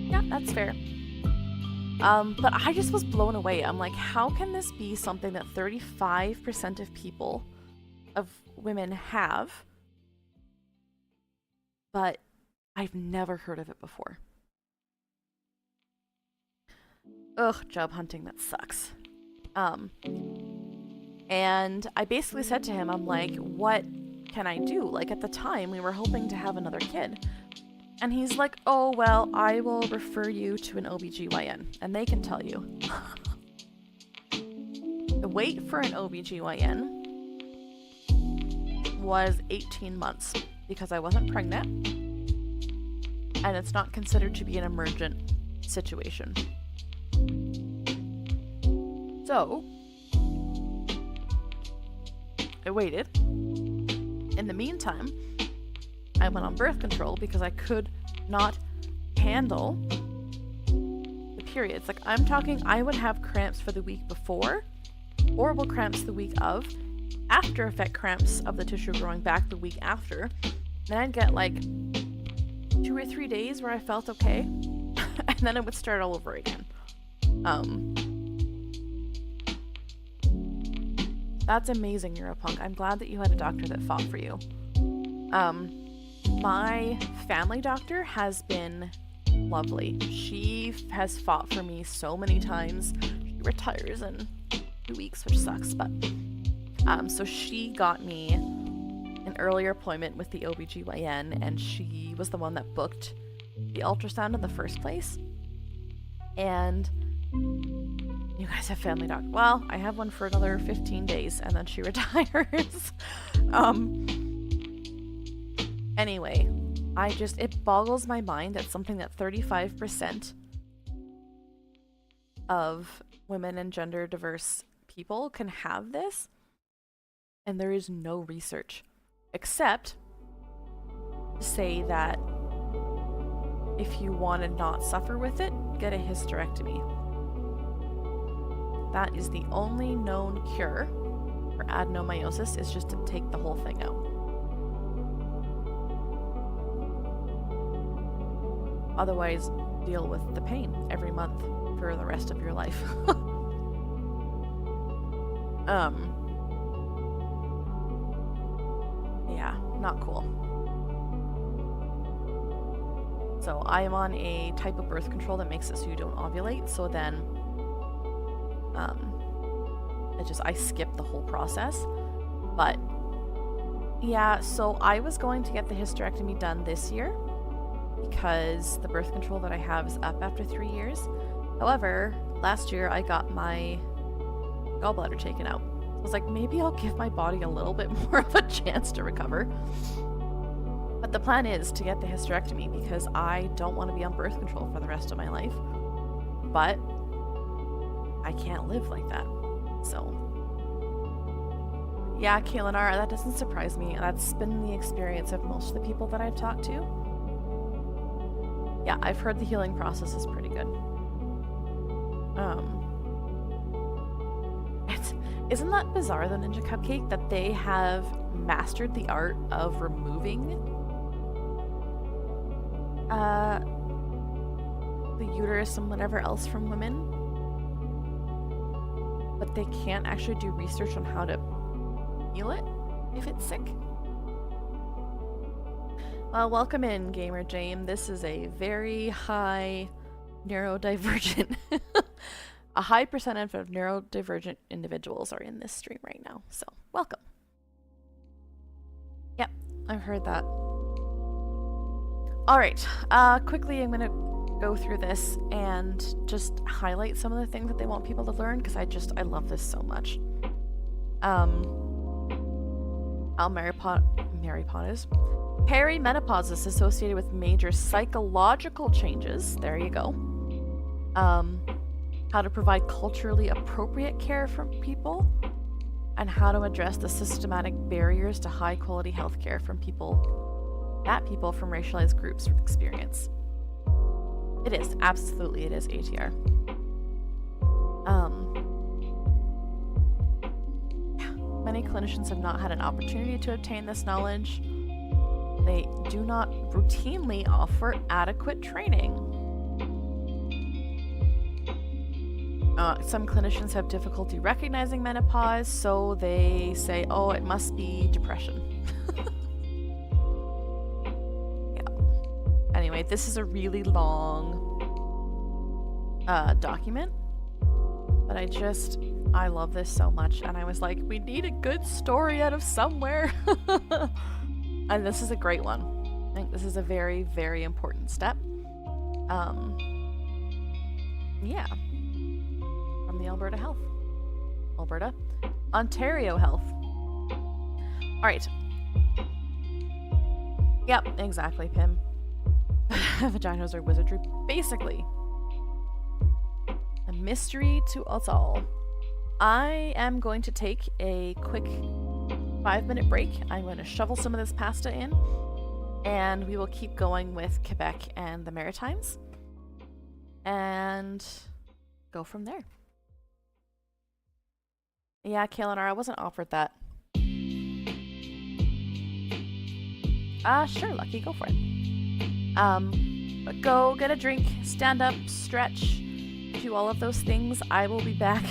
A: Yeah, that's fair. But I just was blown away. I'm like, how can this be something that 35% of women have, but I've never heard of it before? Ugh, job hunting, that sucks. And I basically said to him, I'm like, what can I do? Like, at the time, we were hoping to have another kid. And he's like, oh, well, I will refer you to an OBGYN, and they can tell you. The wait for an OBGYN was 18 months because I wasn't pregnant, and it's not considered to be an emergent situation. So, I waited. In the meantime, I went on birth control because I could not handle the periods. Like, I'm talking, I would have cramps for the week before, horrible cramps the week of, after effect cramps of the tissue growing back the week after. Then I'd get like 2 or 3 days where I felt okay, and then it would start all over again. That's amazing, Europunk. I'm glad that you had a doctor that fought for you. My family doctor has been lovely. She has fought for me so many times. She retires in 2 weeks, which sucks, but so she got me an earlier appointment with the OBGYN, and she was the one that booked the ultrasound in the first place. And you guys have family doc. Well, I have one for another 15 days, and then she retires. Anyway, it boggles my mind that something that 35% of women and gender diverse people can have this, and there is no research, except to say that if you want to not suffer with it, get a hysterectomy. That is the only known cure for adenomyosis, is just to take the whole thing out. Otherwise, deal with the pain every month for the rest of your life. Yeah, not cool. So I am on a type of birth control that makes it so you don't ovulate, so then I skip the whole process. But yeah, so I was going to get the hysterectomy done this year because the birth control that I have is up after 3 years. However, last year I got my gallbladder taken out. So I was like, maybe I'll give my body a little bit more of a chance to recover. But the plan is to get the hysterectomy because I don't want to be on birth control for the rest of my life. But I can't live like that. So yeah, Kalinar, that doesn't surprise me. That's been the experience of most of the people that I've talked to. Yeah, I've heard the healing process is pretty good. Isn't that bizarre, the Ninja Cupcake, that they have mastered the art of removing the uterus and whatever else from women, but they can't actually do research on how to heal it if it's sick? Well, welcome in, Gamer Jane. This is a very high neurodivergent a high percentage of neurodivergent individuals are in this stream right now, so welcome. Yep, I've heard that. Alright, quickly I'm gonna go through this and just highlight some of the things that they want people to learn, because I love this so much. Perimenopause is associated with major psychological changes. There you go. How to provide culturally appropriate care for people, and how to address the systematic barriers to high quality healthcare from people from racialized groups experience. It is, absolutely it is ATR. Many clinicians have not had an opportunity to obtain this knowledge. They do not routinely offer adequate training. Some clinicians have difficulty recognizing menopause, so they say, oh, it must be depression. Yeah. Anyway, this is a really long document, but I love this so much, and I was like, we need a good story out of somewhere. And this is a great one. I think this is a very, very important step. Yeah. From the Ontario Health. All right. Yep, exactly, Pim. Vaginas are wizardry. Basically, a mystery to us all. I am going to take a quick 5-minute break. I'm going to shovel some of this pasta in, and we will keep going with Quebec and the Maritimes, and go from there. Yeah, Kalinar, I wasn't offered that. Sure, Lucky, go for it. But go get a drink, stand up, stretch, do all of those things. I will be back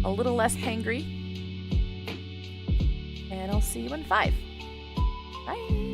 A: a little less hangry, and I'll see you in 5. Bye.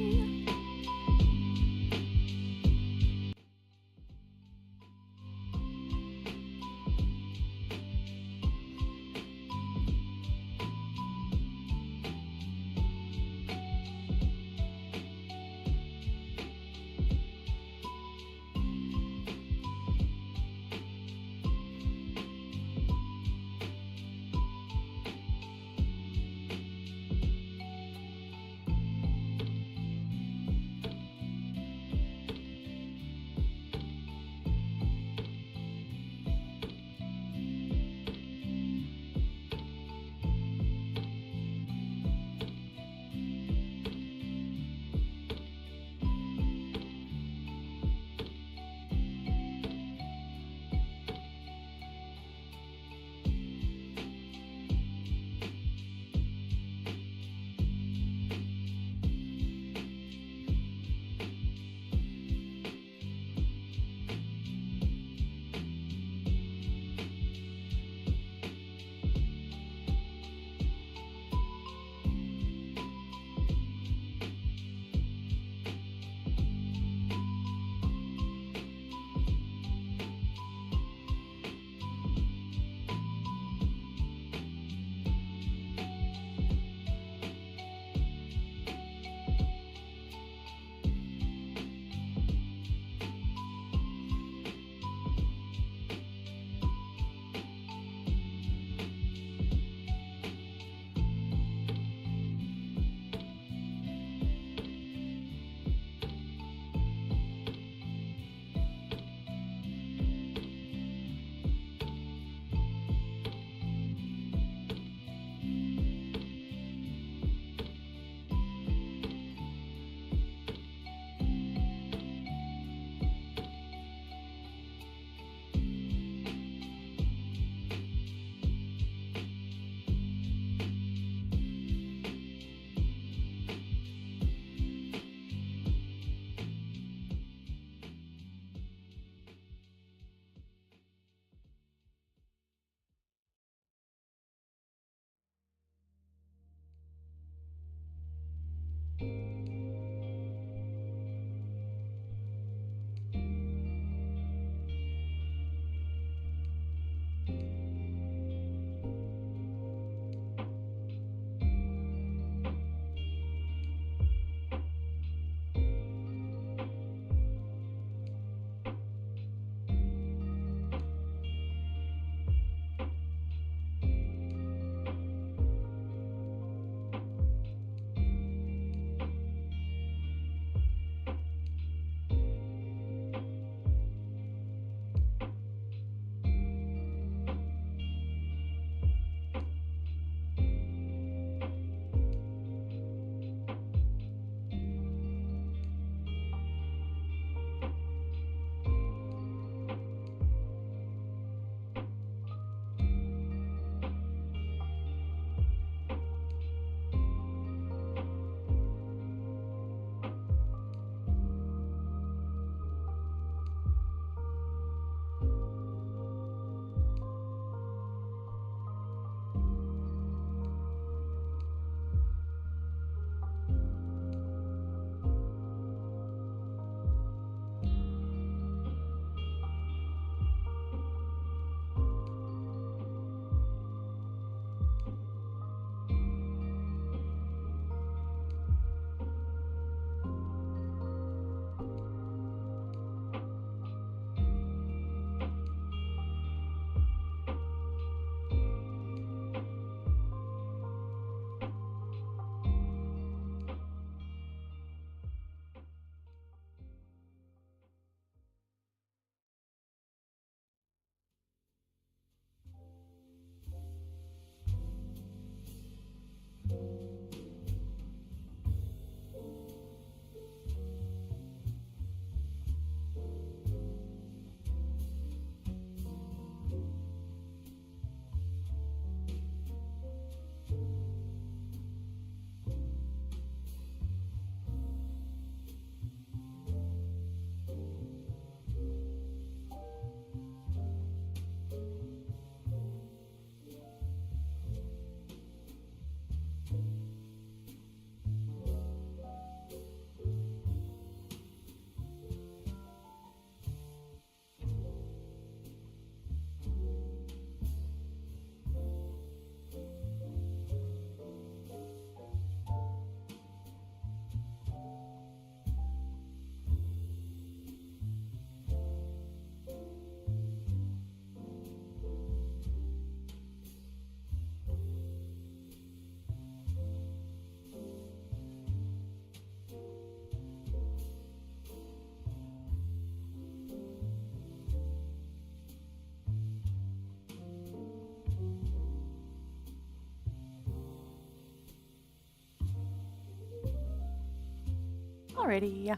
A: Alrighty,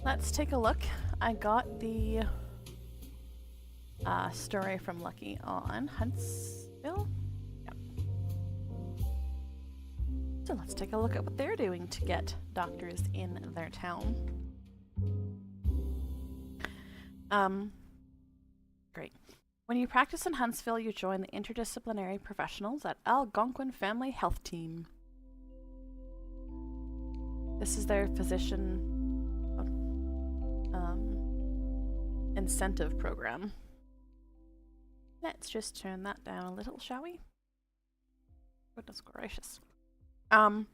A: let's take a look. I got the story from Lucky on Huntsville. Yep. So let's take a look at what they're doing to get doctors in their town. Great. When you practice in Huntsville, you join the interdisciplinary professionals at Algonquin Family Health Team. This is their physician incentive program. Let's just turn that down a little, shall we? Goodness gracious. They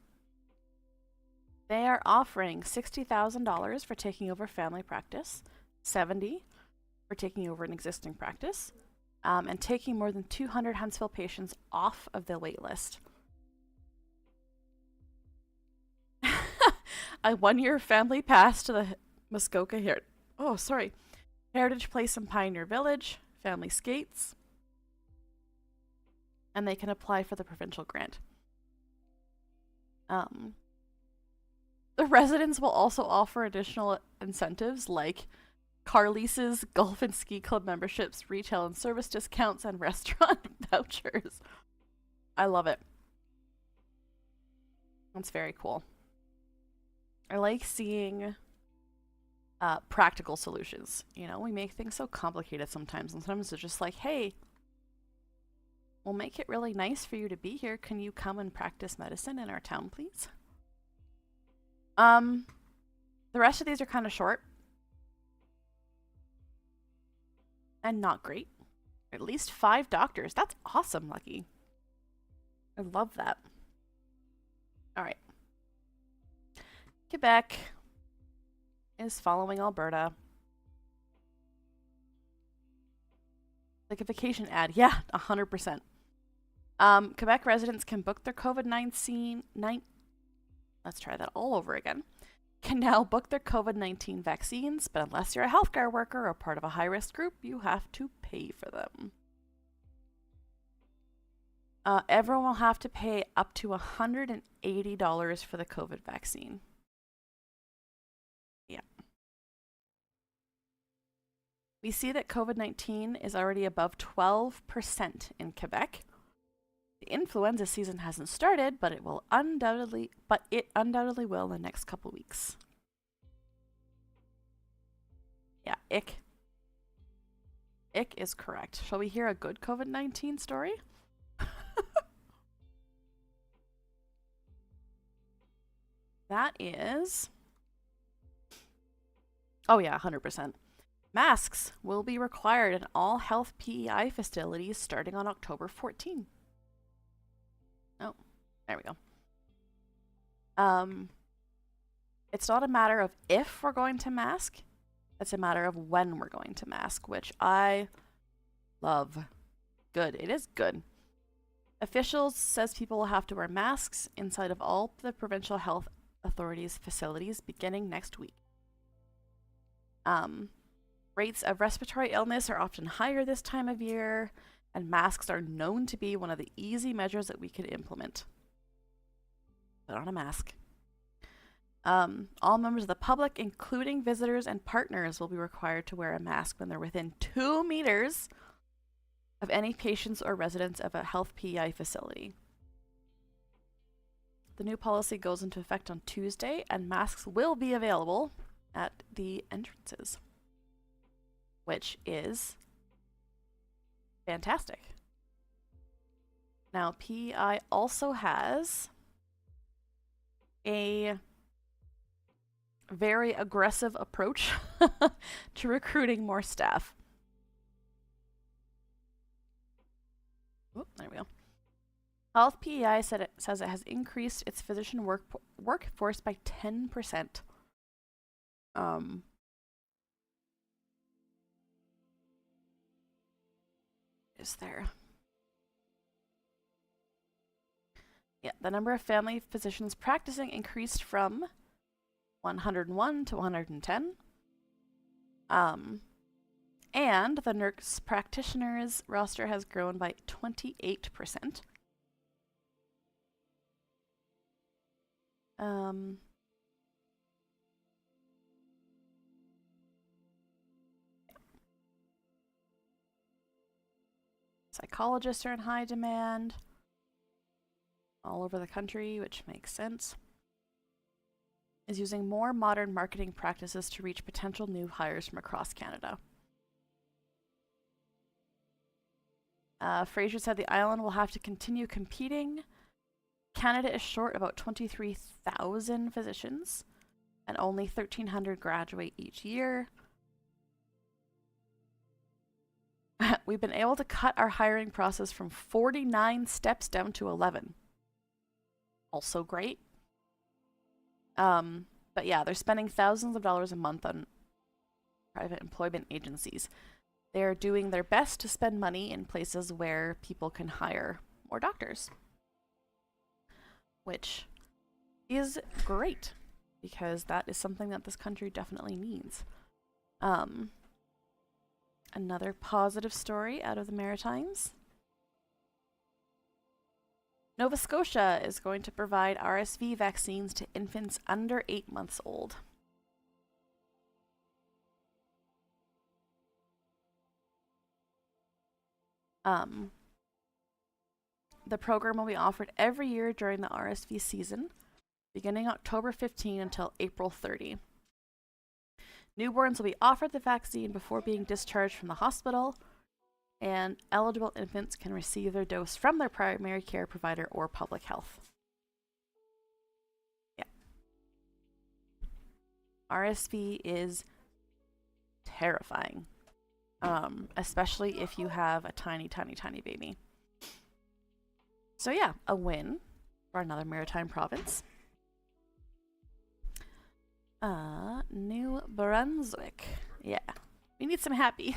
A: are offering $60,000 for taking over family practice, $70,000 for taking over an existing practice, and taking more than 200 Huntsville patients off of the wait list. A one-year family pass to the Muskoka Heritage Place in Pioneer Village, family skates, and they can apply for the provincial grant. The residents will also offer additional incentives like car leases, golf and ski club memberships, retail and service discounts, and restaurant vouchers. I love it. That's very cool. I like seeing practical solutions. You know, we make things so complicated sometimes, and sometimes it's just like, hey, we'll make it really nice for you to be here. Can you come and practice medicine in our town, please? The rest of these are kind of short. And not great. At least 5 doctors. That's awesome, Lucky. I love that. Alright. Quebec is following Alberta. Like a vacation ad. Yeah, 100%. Quebec residents can book their COVID-19... Let's try that all over again. Can now book their COVID-19 vaccines, but unless you're a healthcare worker or part of a high-risk group, you have to pay for them. Everyone will have to pay up to $180 for the COVID vaccine. Yeah. We see that COVID-19 is already above 12% in Quebec. The influenza season hasn't started, but it undoubtedly will in the next couple weeks. Yeah, ick. Ick is correct. Shall we hear a good COVID-19 story? That is... Oh yeah, 100%. Masks will be required in all health PEI facilities starting on October 14. Oh, there we go. It's not a matter of if we're going to mask, it's a matter of when we're going to mask, which I love. Good, it is good. Officials says people will have to wear masks inside of all the provincial health authorities' facilities beginning next week. Rates of respiratory illness are often higher this time of year, and masks are known to be one of the easy measures that we could implement. Put on a mask. All members of the public, including visitors and partners, will be required to wear a mask when they're within 2 meters of any patients or residents of a health PEI facility. The new policy goes into effect on Tuesday, and masks will be available at the entrances, which is fantastic. Now, PEI also has a very aggressive approach to recruiting more staff. Whoop, there we go. Health PEI says it has increased its physician workforce by 10%. Is there? Yeah, the number of family physicians practicing increased from 101 to 110. And the nurse practitioners roster has grown by 28%. Psychologists are in high demand all over the country, which makes sense. Is using more modern marketing practices to reach potential new hires from across Canada. Fraser said the island will have to continue competing. Canada is short about 23,000 physicians, and only 1,300 graduate each year. We've been able to cut our hiring process from 49 steps down to 11. Also great. But yeah, they're spending thousands of dollars a month on private employment agencies. They're doing their best to spend money in places where people can hire more doctors, which is great because that is something that this country definitely needs. Another positive story out of the Maritimes. Nova Scotia is going to provide RSV vaccines to infants under 8 months old. The program will be offered every year during the RSV season, beginning October 15 until April 30. Newborns will be offered the vaccine before being discharged from the hospital, and eligible infants can receive their dose from their primary care provider or public health. Yeah. RSV is terrifying, especially if you have a tiny, tiny, tiny baby. So yeah, a win for another maritime province. New Brunswick. Yeah, we need some happy.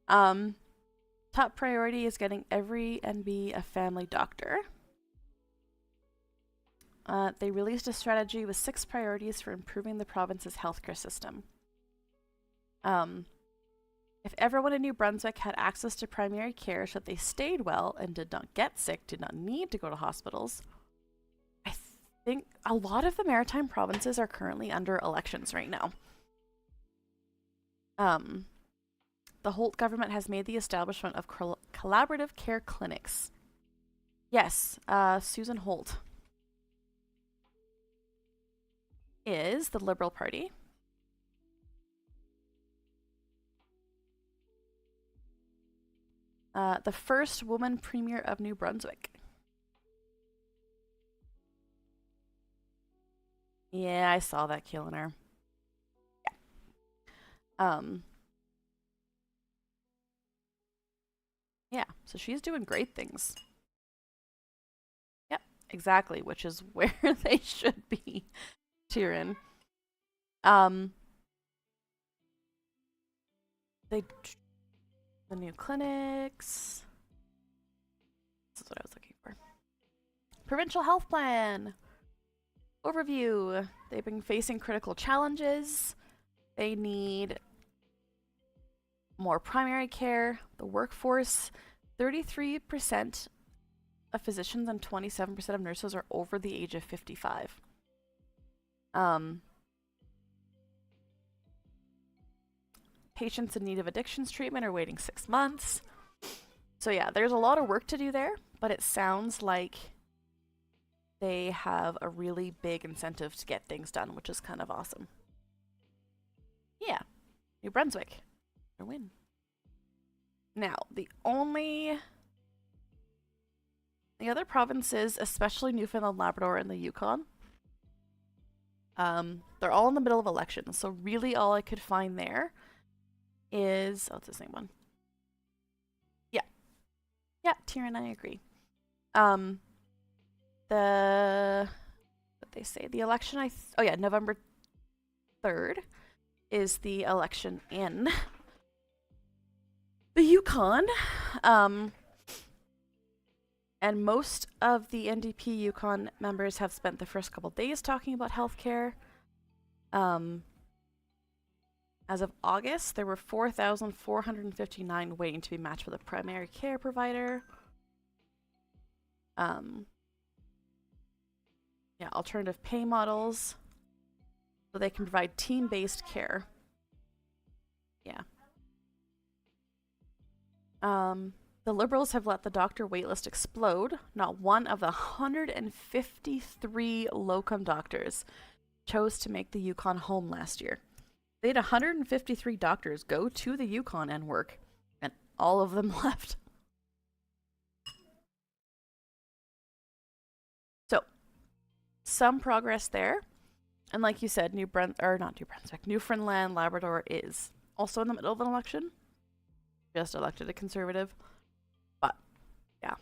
A: Top priority is getting every NB a family doctor. They released a strategy with 6 priorities for improving the province's healthcare system. If everyone in New Brunswick had access to primary care so that they stayed well and did not get sick, did not need to go to hospitals, I think a lot of the maritime provinces are currently under elections right now. The Holt government has made the establishment of collaborative care clinics. Yes, Susan Holt is the Liberal Party. The first woman premier of New Brunswick. Yeah, I saw that killing her. Yeah. Yeah, so she's doing great things. Yep, exactly, which is where they should be, Tyrion. The new clinics. This is what I was looking for. Provincial health plan. Overview. They've been facing critical challenges. They need more primary care. The workforce, 33% of physicians and 27% of nurses are over the age of 55. Patients in need of addictions treatment are waiting 6 months. So yeah, there's a lot of work to do there, but it sounds like they have a really big incentive to get things done, which is kind of awesome. Yeah, New Brunswick, a win. Now, the other provinces, especially Newfoundland, Labrador, and the Yukon, they're all in the middle of elections. So really all I could find there is, oh, it's the same one. Yeah, Tyrion, I agree. What they say, the election, November 3rd is the election in the Yukon. And most of the NDP Yukon members have spent the first couple days talking about healthcare. As of August, there were 4,459 waiting to be matched with a primary care provider. Alternative pay models, so they can provide team-based care. Yeah. The Liberals have let the doctor waitlist explode. Not one of the 153 locum doctors chose to make the Yukon home last year. They had 153 doctors go to the Yukon and work, and all of them left. So, some progress there. And like you said, Newfoundland, Labrador is also in the middle of an election. Just elected a conservative. But, yeah.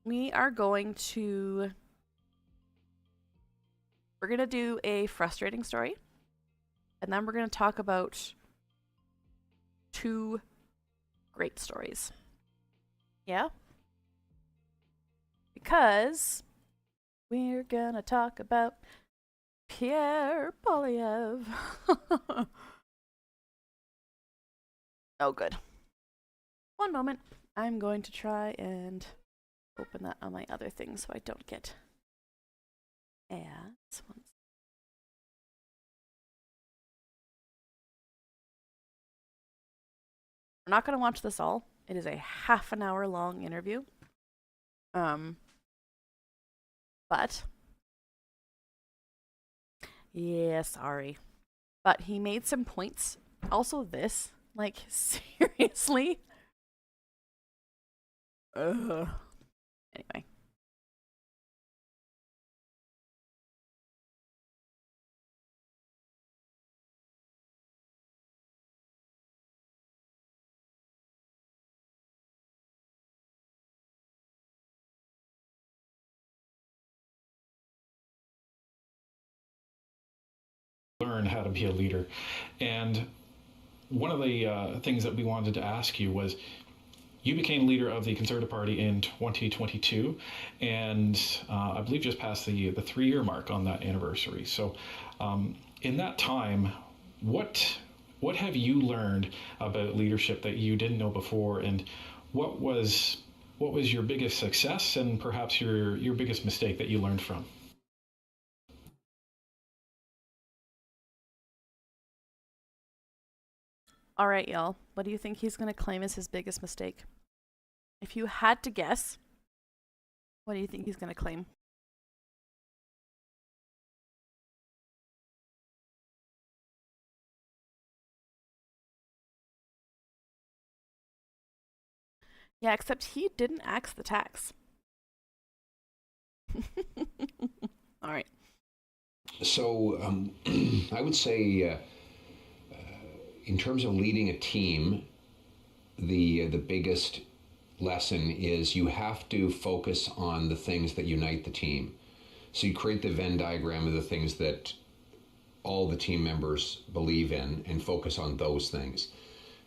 A: We are going to... We're going to do a frustrating story. And then we're going to talk about 2 great stories. Yeah? Because we're going to talk about Pierre Polyev. Oh, good. One moment. I'm going to try and open that on my other thing so I don't get ads. We're not going to watch this all. It is a half an hour long interview. But yeah, sorry. But he made some points. Also this, like, seriously? Ugh. Anyway.
F: Learn how to be a leader. And one of the things that we wanted to ask you was, you became leader of the Conservative Party in 2022, and I believe just passed the 3-year mark on that anniversary. So in that time, what have you learned about leadership that you didn't know before, and what was your biggest success and perhaps your biggest mistake that you learned from?
A: All right, y'all. What do you think he's going to claim as his biggest mistake? If you had to guess, what do you think he's going to claim? Yeah, except he didn't axe the tax. All right.
G: So I would say, in terms of leading a team, the biggest lesson is you have to focus on the things that unite the team. So you create the Venn diagram of the things that all the team members believe in and focus on those things.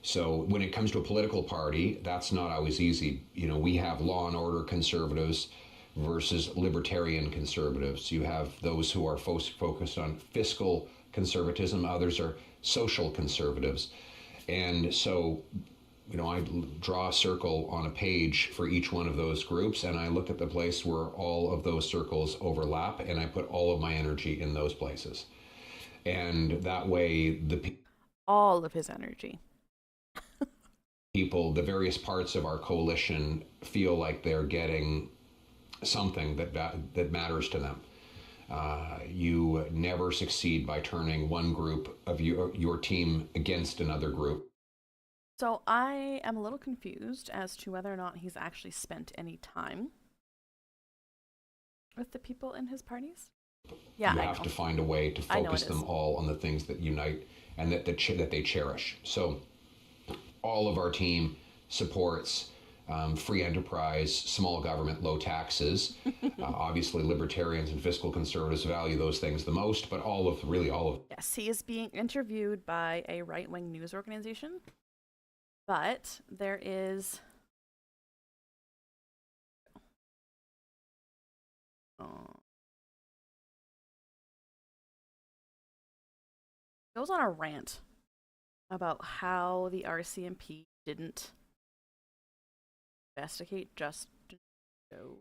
G: So when it comes to a political party, that's not always easy. You know, we have law and order conservatives versus libertarian conservatives. You have those who are focused on fiscal conservatism, others are social conservatives. And so, you know, I draw a circle on a page for each one of those groups, and I look at the place where all of those circles overlap, and I put all of my energy in those places. And that way,
A: all of his energy.
G: People, the various parts of our coalition, feel like they're getting something that matters to them. You never succeed by turning one group of your team against another group.
A: So I am a little confused as to whether or not he's actually spent any time with the people in his parties. Yeah,
G: you have to find a way to focus them all on the things that unite and that they cherish. So all of our team supports free enterprise, small government, low taxes. Obviously, libertarians and fiscal conservatives value those things the most, but all of.
A: Yes, he is being interviewed by a right-wing news organization, but there is... goes on a rant about how the RCMP didn't investigate Justin Trudeau.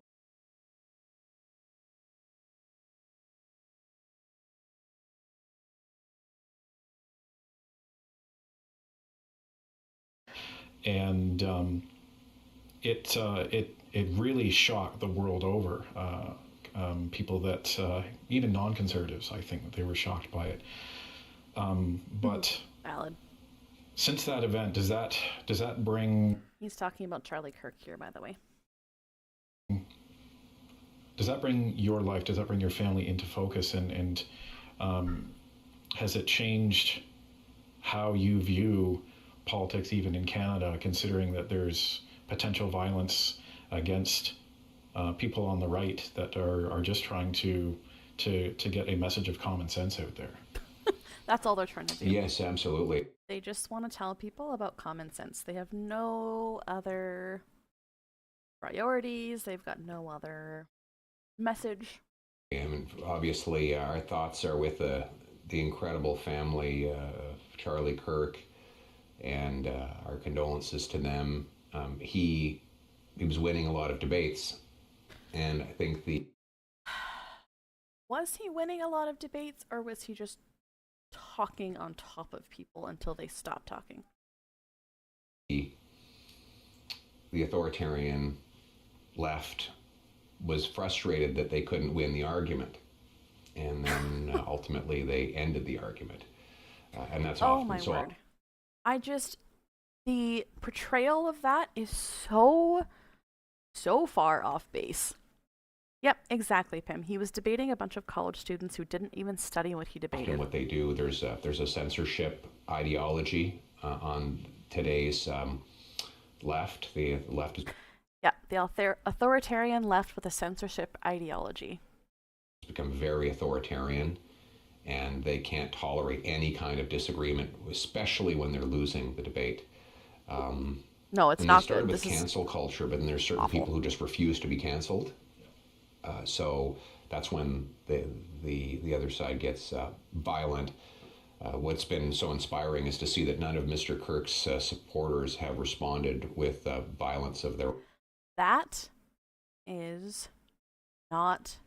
F: and it really shocked the world over. People that even non-conservatives, I think they were shocked by it. But
A: Valid.
F: since that event, does that bring?
A: He's talking about Charlie Kirk here, by the way.
F: Does that bring your life? Does that bring your family into focus? And has it changed how you view politics, even in Canada, considering that there's potential violence against people on the right that are just trying to get a message of common sense out there?
A: That's all they're trying to do.
G: Yes, absolutely.
A: They just want to tell people about common sense. They have no other priorities. They've got no other message.
G: I mean, obviously, our thoughts are with the incredible family of Charlie Kirk, and our condolences to them. He was winning a lot of debates, and I think
A: Was he winning a lot of debates, or was he just talking on top of people until they stopped talking?
G: the authoritarian left was frustrated that they couldn't win the argument, and then ultimately they ended the argument, and that's
A: Oh
G: often
A: my
G: so.
A: word. The portrayal of that is so far off base. Yep, exactly, Pim. He was debating a bunch of college students who didn't even study what he debated.
G: What they do, there's a censorship ideology on today's left. The left is
A: Yeah, the authoritarian left with a censorship ideology.
G: become very authoritarian, and they can't tolerate any kind of disagreement, especially when they're losing the debate.
A: No, it's
G: and
A: not
G: they started
A: good.
G: with cancel culture, but then there's certain
A: awful.
G: people who just refuse to be canceled. So that's when the other side gets violent. What's been so inspiring is to see that none of Mr. Kirk's supporters have responded with violence of their.
A: That is not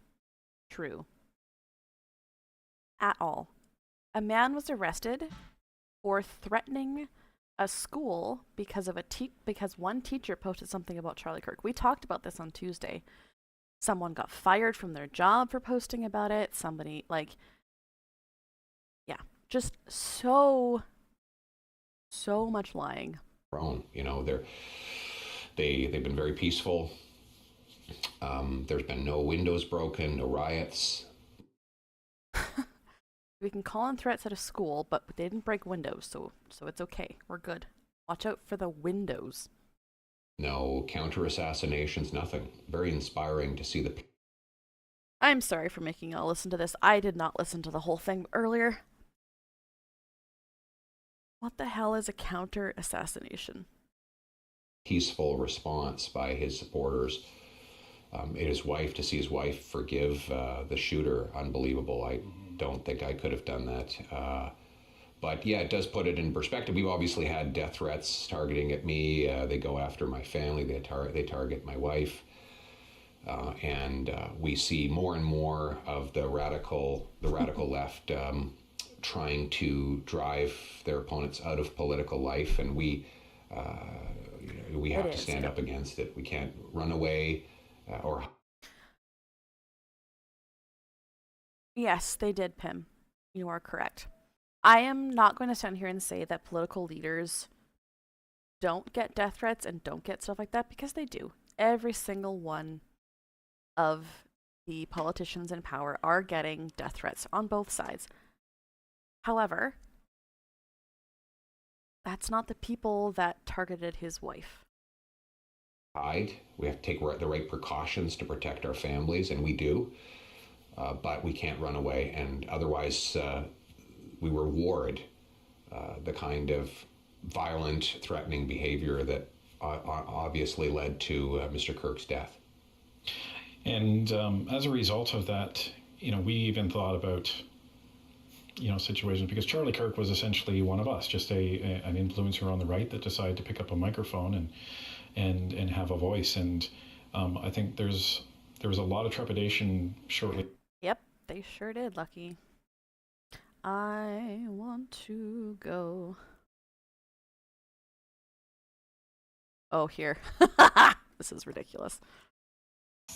A: true at all. A man was arrested for threatening a school because of because one teacher posted something about Charlie Kirk. We talked about this on Tuesday. Someone got fired from their job for posting about it. Somebody, just so much lying.
G: Own, they've been very peaceful. There's been no windows broken, no riots.
A: We can call in threats at a school, but they didn't break windows, so it's okay. We're good. Watch out for the windows.
G: No counter assassinations, nothing. Very inspiring to see the.
A: I'm sorry for making y'all listen to this. I did not listen to the whole thing earlier. What the hell is a counter assassination?
G: Peaceful response by his supporters. His wife, to see his wife forgive the shooter, unbelievable. I don't think I could have done that. But yeah, it does put it in perspective. We've obviously had death threats targeting at me. They go after my family. They target my wife. And we see more and more of the radical left trying to drive their opponents out of political life, and we have to stand up against it. We can't run away or.
A: Yes, they did, Pim. You are correct. I am not going to stand here and say that political leaders don't get death threats and don't get stuff like that, because they do. Every single one of the politicians in power are getting death threats on both sides. However, that's not the people that targeted his wife.
G: We have to take the right precautions to protect our families, and we do. But we can't run away, and otherwise we reward the kind of violent, threatening behavior that obviously led to Mr. Kirk's death.
F: And as a result of that, we even thought about situations, because Charlie Kirk was essentially one of us, just an influencer on the right that decided to pick up a microphone and have a voice. And I think there was a lot of trepidation shortly.
A: Yep, they sure did, Lucky. I want to go. Oh, here. This is ridiculous.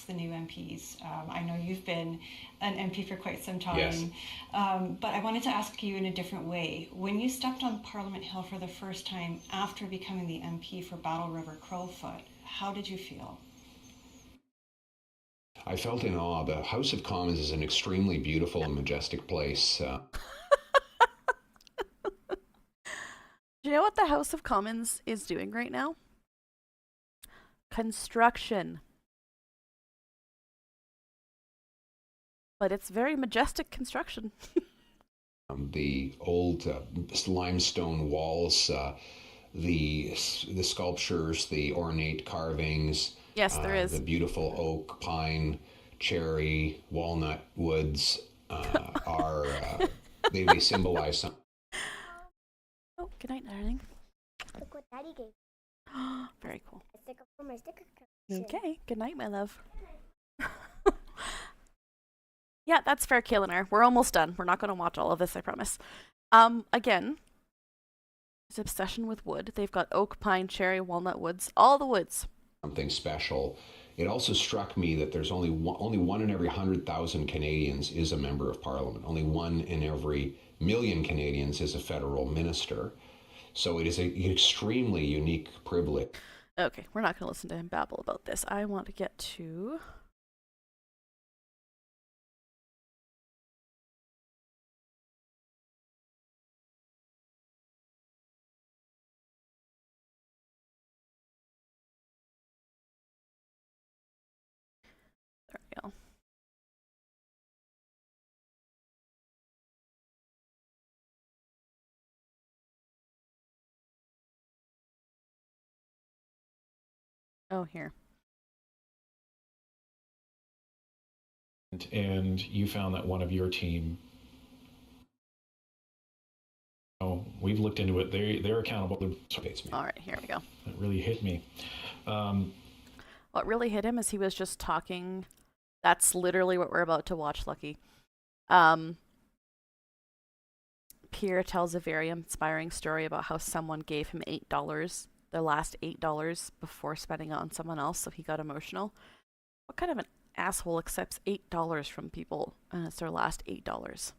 H: The new MPs. I know you've been an MP for quite some time,
G: Yes.
H: But I wanted to ask you in a different way. When you stepped on Parliament Hill for the first time after becoming the MP for Battle River Crowfoot, how did you feel?
G: I felt in awe. The House of Commons is an extremely beautiful and majestic place.
A: Do you know what the House of Commons is doing right now? Construction. But it's very majestic construction.
G: The old limestone walls, the sculptures, the ornate carvings.
A: Yes, there is.
G: The beautiful oak, pine, cherry, walnut woods are they symbolize something.
A: Oh, good night, darling.
I: Look what Daddy gave.
A: Very cool.
I: A sticker for my sticker collection.
A: Okay, good night, my love. Yeah, that's fair, Kalinar. We're almost done. We're not going to watch all of this, I promise. Again, his obsession with wood. They've got oak, pine, cherry, walnut woods, all the woods.
G: Something special. It also struck me that there's only one in every 100,000 Canadians is a member of Parliament. Only one in every million Canadians is a federal minister. So it is an extremely unique privilege.
A: Okay, we're not going to listen to him babble about this. I want to get to... There we go. Oh, here.
F: And you found that one of your team, we've looked into it. They're accountable.
A: All right, here we go.
F: It really hit me.
A: What really hit him is he was just talking. That's literally what we're about to watch, Lucky. Pierre tells a very inspiring story about how someone gave him $8, their last $8 before spending it on someone else, so he got emotional. What kind of an asshole accepts $8 from people and it's their last $8?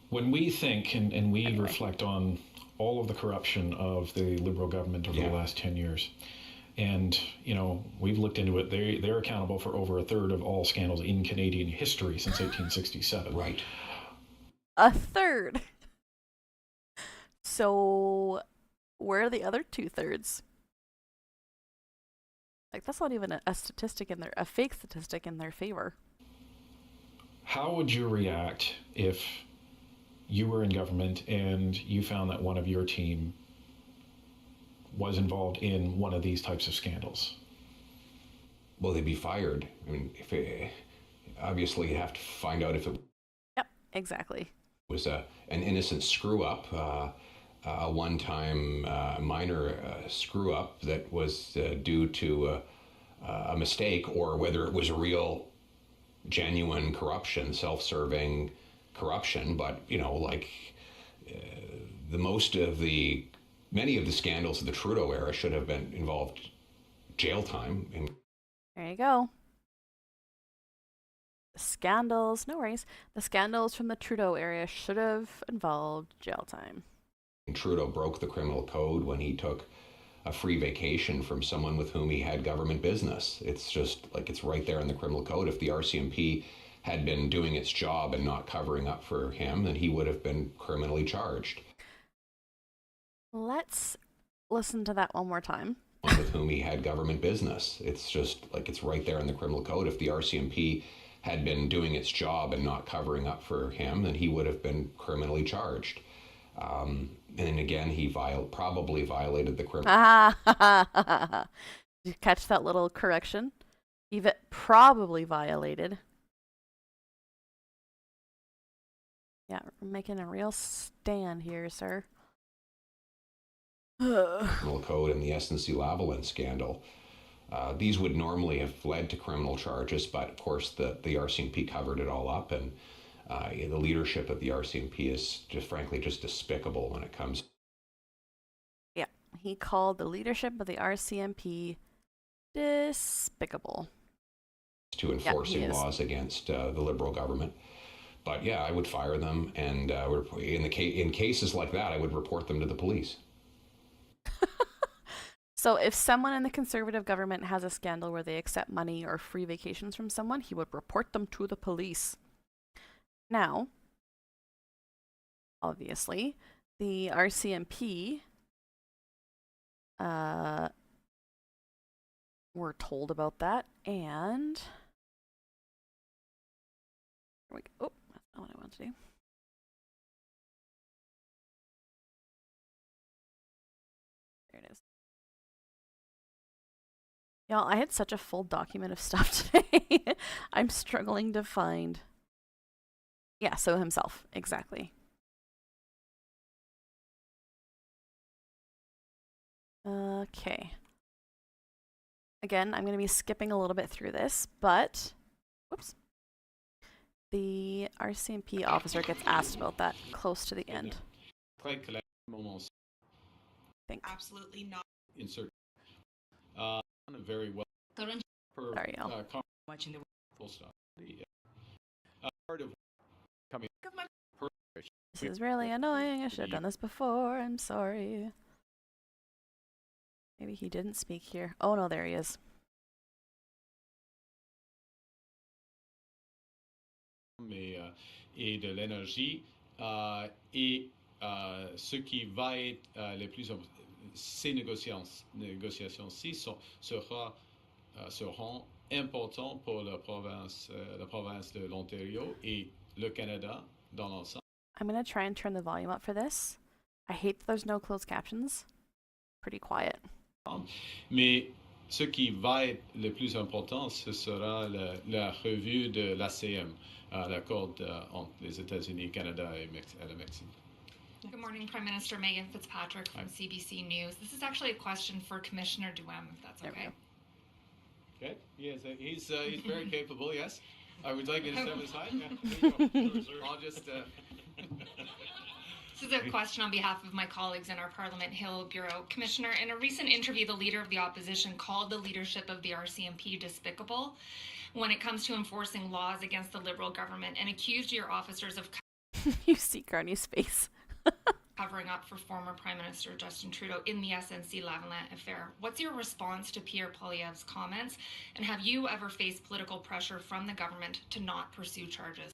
F: When we think and we reflect on all of the corruption of the Liberal government over the last 10 years, and, we've looked into it, they're accountable for over a third of all scandals in Canadian history since 1867.
G: Right.
A: A third! So, where are the other 2/3? Like, that's not even a statistic in a fake statistic in their favor.
F: How would you react if you were in government and you found that one of your team was involved in one of these types of scandals?
G: Well, they'd be fired. I mean, obviously you have to find out if it
A: Yep, exactly.
G: was an innocent screw-up, a one-time minor screw-up that was due to a mistake, or whether it was a real, genuine corruption, self-serving corruption. But, many of the scandals of the Trudeau era should have been involved jail time.
A: There you go. The scandals, no worries. The scandals from the Trudeau era should have involved jail time.
G: Trudeau broke the criminal code when he took a free vacation from someone with whom he had government business. It's just like, it's right there in the criminal code. If the RCMP had been doing its job and not covering up for him, then he would have been criminally charged.
A: Let's listen to that one more time.
G: With whom he had government business. It's just like, it's right there in the criminal code. If the RCMP had been doing its job and not covering up for him, then he would have been criminally charged. And again, he probably violated the criminal.
A: Did you catch that little correction? He probably violated. Yeah, we're making a real stand here, sir.
G: Criminal code and the SNC-Lavalin scandal. These would normally have led to criminal charges, but of course the RCMP covered it all up, and the leadership of the RCMP is just frankly just despicable when it comes.
A: Yeah, He called the leadership of the RCMP despicable.
G: To enforcing laws against the Liberal government. But yeah, I would fire them, and in cases like that, I would report them to the police.
A: So if someone in the Conservative government has a scandal where they accept money or free vacations from someone, he would report them to the police. Now, obviously, the RCMP were told about that, and oh, that's not what I want to do. There it is. Y'all, I had such a full document of stuff today. I'm struggling to find. Yeah, so himself, exactly. Okay. Again, I'm going to be skipping a little bit through this, but whoops. The RCMP officer gets asked about that close to the end.
J: Absolutely not.
F: Insert. Very well.
A: Sorry, y'all.
J: Watching the
F: Full stop. Part of coming.
A: This is really annoying. I should have done this before. I'm sorry. Maybe he didn't speak here. Oh no, there he is.
F: Et de l'énergie et ce qui va être le plus ces négociations-ci seront importantes pour la province de l'Ontario et le Canada dans l'ensemble.
A: I'm going to try and turn the volume up for this. I hate that there's no closed captions. Pretty quiet.
F: Mais ce qui va être le plus important, ce sera la revue de l'ACM, l'accord entre les États-Unis, Canada et le Mexique.
K: Good morning, Prime Minister. Megan Fitzpatrick from CBC News. This is actually a question for Commissioner Duhem, if that's okay.
F: Okay. Yes, he's very capable. Yes. I would like you to step aside. Yeah. I'll just.
K: This is a question on behalf of my colleagues in our Parliament Hill Bureau. Commissioner, in a recent interview, the Leader of the Opposition called the leadership of the RCMP despicable when it comes to enforcing laws against the Liberal government and accused your officers of
A: You see Carney's face.
K: covering up for former Prime Minister Justin Trudeau in the SNC-Lavalin affair. What's your response to Pierre Poilievre's comments, and have you ever faced political pressure from the government to not pursue charges?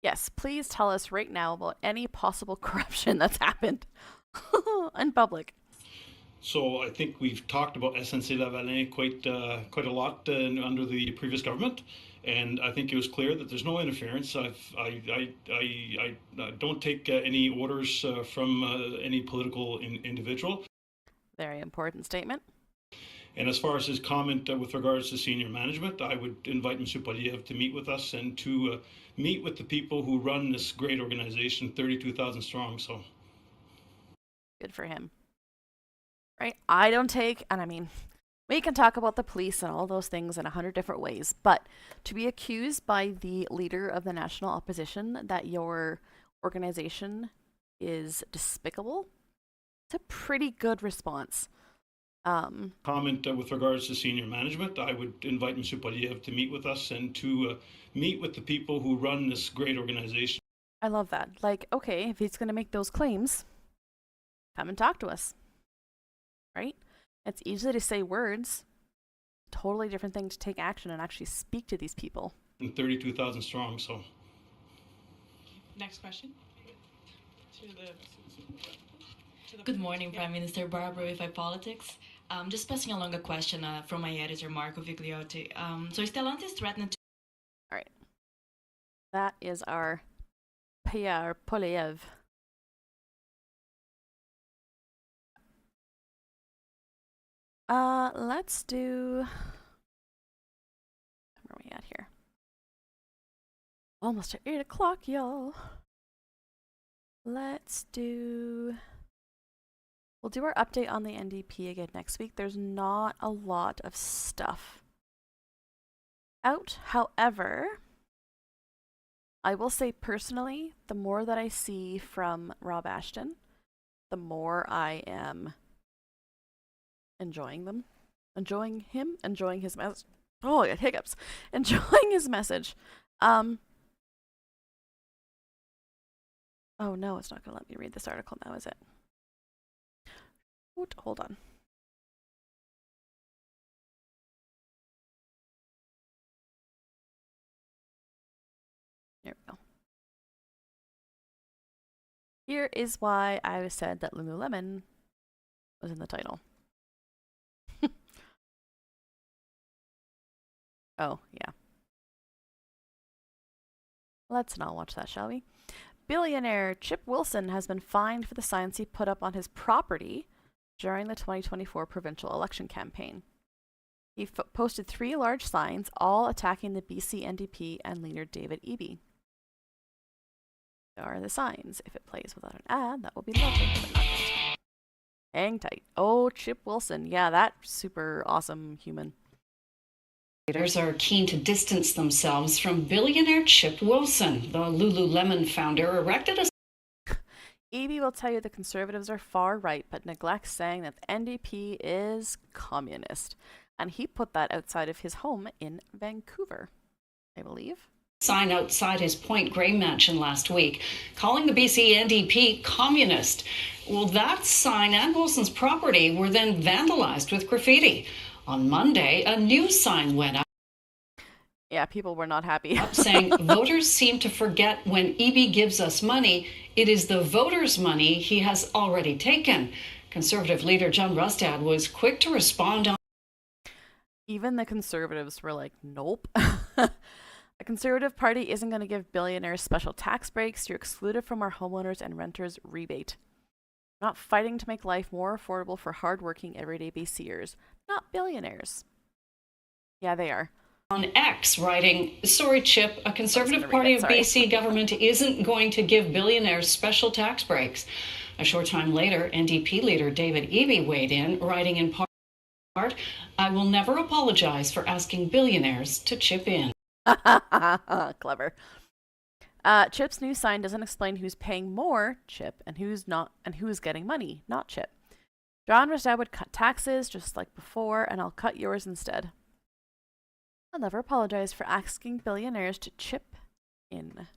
A: Yes, please tell us right now about any possible corruption that's happened in public.
L: So I think we've talked about SNC-Lavalin quite a lot under the previous government, and I think it was clear that there's no interference. I don't take any orders from any political individual.
A: Very important statement.
L: And as far as his comment with regards to senior management, I would invite Mr. Poilievre to meet with us and to meet with the people who run this great organization, 32,000 strong. So
A: good for him. Right? I don't take, and I mean, we can talk about the police and all those things in 100 different ways, but to be accused by the leader of the national opposition that your organization is despicable, it's a pretty good response.
L: Comment with regards to senior management, I would invite Mr. Poilievre to meet with us and to meet with the people who run this great organization.
A: I love that. Like, okay, if he's going to make those claims, come and talk to us. Right? It's easy to say words. Totally different thing to take action and actually speak to these people.
L: And 32,000 strong, so.
J: Next question.
M: Good morning, Prime Minister. Barbara with iPolitics. Just passing along a question from my editor, Marco Vigliotti. So Stellantis threatened to...
A: All right. That is our Pierre Poilievre. Let's do... Where are we at here? Almost at 8 o'clock, y'all. Let's do... We'll do our update on the NDP again next week. There's not a lot of stuff out. However, I will say personally, the more that I see from Rob Ashton, the more I am enjoying them. Enjoying his message. Oh, I got hiccups. Enjoying his message. Oh no, it's not going to let me read this article now, is it? Hold on. Here we go. Here is why I said that Lululemon was in the title. Oh, yeah. Let's not watch that, shall we? Billionaire Chip Wilson has been fined for the signs he put up on his property during the 2024 provincial election campaign. He posted 3 large signs, all attacking the BC NDP and leader David Eby. There are the signs. If it plays without an ad, that will be lovely, but not yet. Hang tight. Oh, Chip Wilson. Yeah, that super awesome human.
N: Leaders are keen to distance themselves from billionaire Chip Wilson. The Lululemon founder erected a...
A: Eby will tell you the Conservatives are far right, but neglects saying that the NDP is communist. And he put that outside of his home in Vancouver, I believe.
N: Sign outside his Point Grey mansion last week, calling the BC NDP communist. Well, that sign and Wilson's property were then vandalized with graffiti. On Monday, a new sign went up.
A: Yeah, people were not happy.
N: Saying voters seem to forget when Eby gives us money, it is the voters' money he has already taken. Conservative leader John Rustad was quick to respond on...
A: Even the Conservatives were like, nope. The Conservative Party isn't going to give billionaires special tax breaks. You're excluded from our homeowners and renters rebate. We're not fighting to make life more affordable for hardworking everyday BCers, not billionaires. Yeah, they are.
N: On X, writing, sorry, Chip, a Conservative Party of BC government isn't going to give billionaires special tax breaks. A short time later, NDP leader David Eby weighed in, writing in part, I will never apologize for asking billionaires to chip in.
A: Clever. Chip's new sign doesn't explain who's paying more, Chip, and who's not, and who's getting money, not Chip. John Rustad would cut taxes just like before, and I'll cut yours instead. I'll never apologize for asking billionaires to chip in.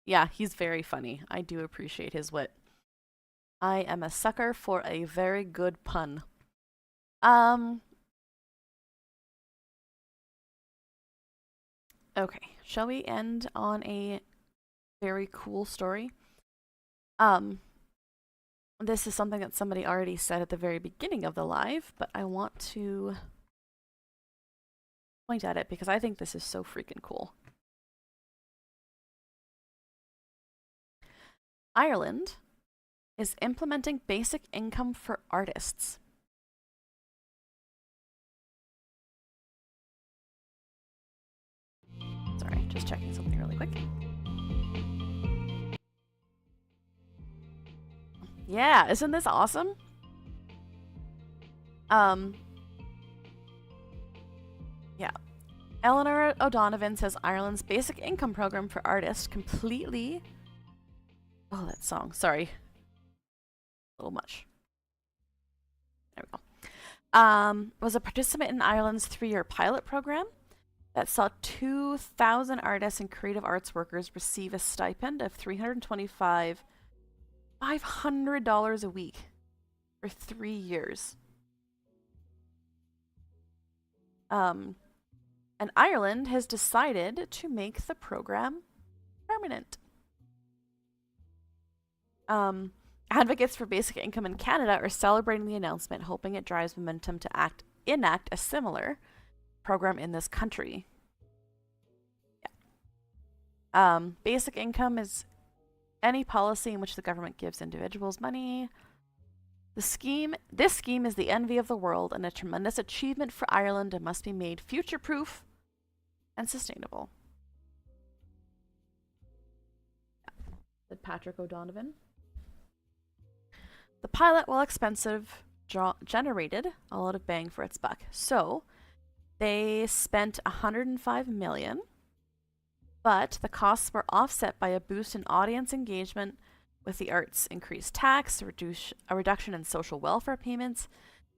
A: Yeah, he's very funny. I do appreciate his wit. I am a sucker for a very good pun. Okay, shall we end on a very cool story? This is something that somebody already said at the very beginning of the live, but I want to point at it because I think this is so freaking cool. Ireland is implementing basic income for artists. Sorry, just checking something really quick. Yeah, isn't this awesome? Yeah. Eleanor O'Donovan says Ireland's basic income program for artists completely... Oh, that song. Sorry. A little much. There we go. Was a participant in Ireland's 3-year pilot program that saw 2,000 artists and creative arts workers receive a stipend of $500 a week for 3 years. And Ireland has decided to make the program permanent. Advocates for basic income in Canada are celebrating the announcement, hoping it drives momentum to enact a similar program in this country. Yeah. Basic income is any policy in which the government gives individuals money. This scheme is the envy of the world and a tremendous achievement for Ireland and must be made future-proof and sustainable. Yeah. Said Patrick O'Donovan. The pilot, while expensive, generated a lot of bang for its buck. So they spent $105 million, but the costs were offset by a boost in audience engagement, with the arts increased tax, a reduction in social welfare payments,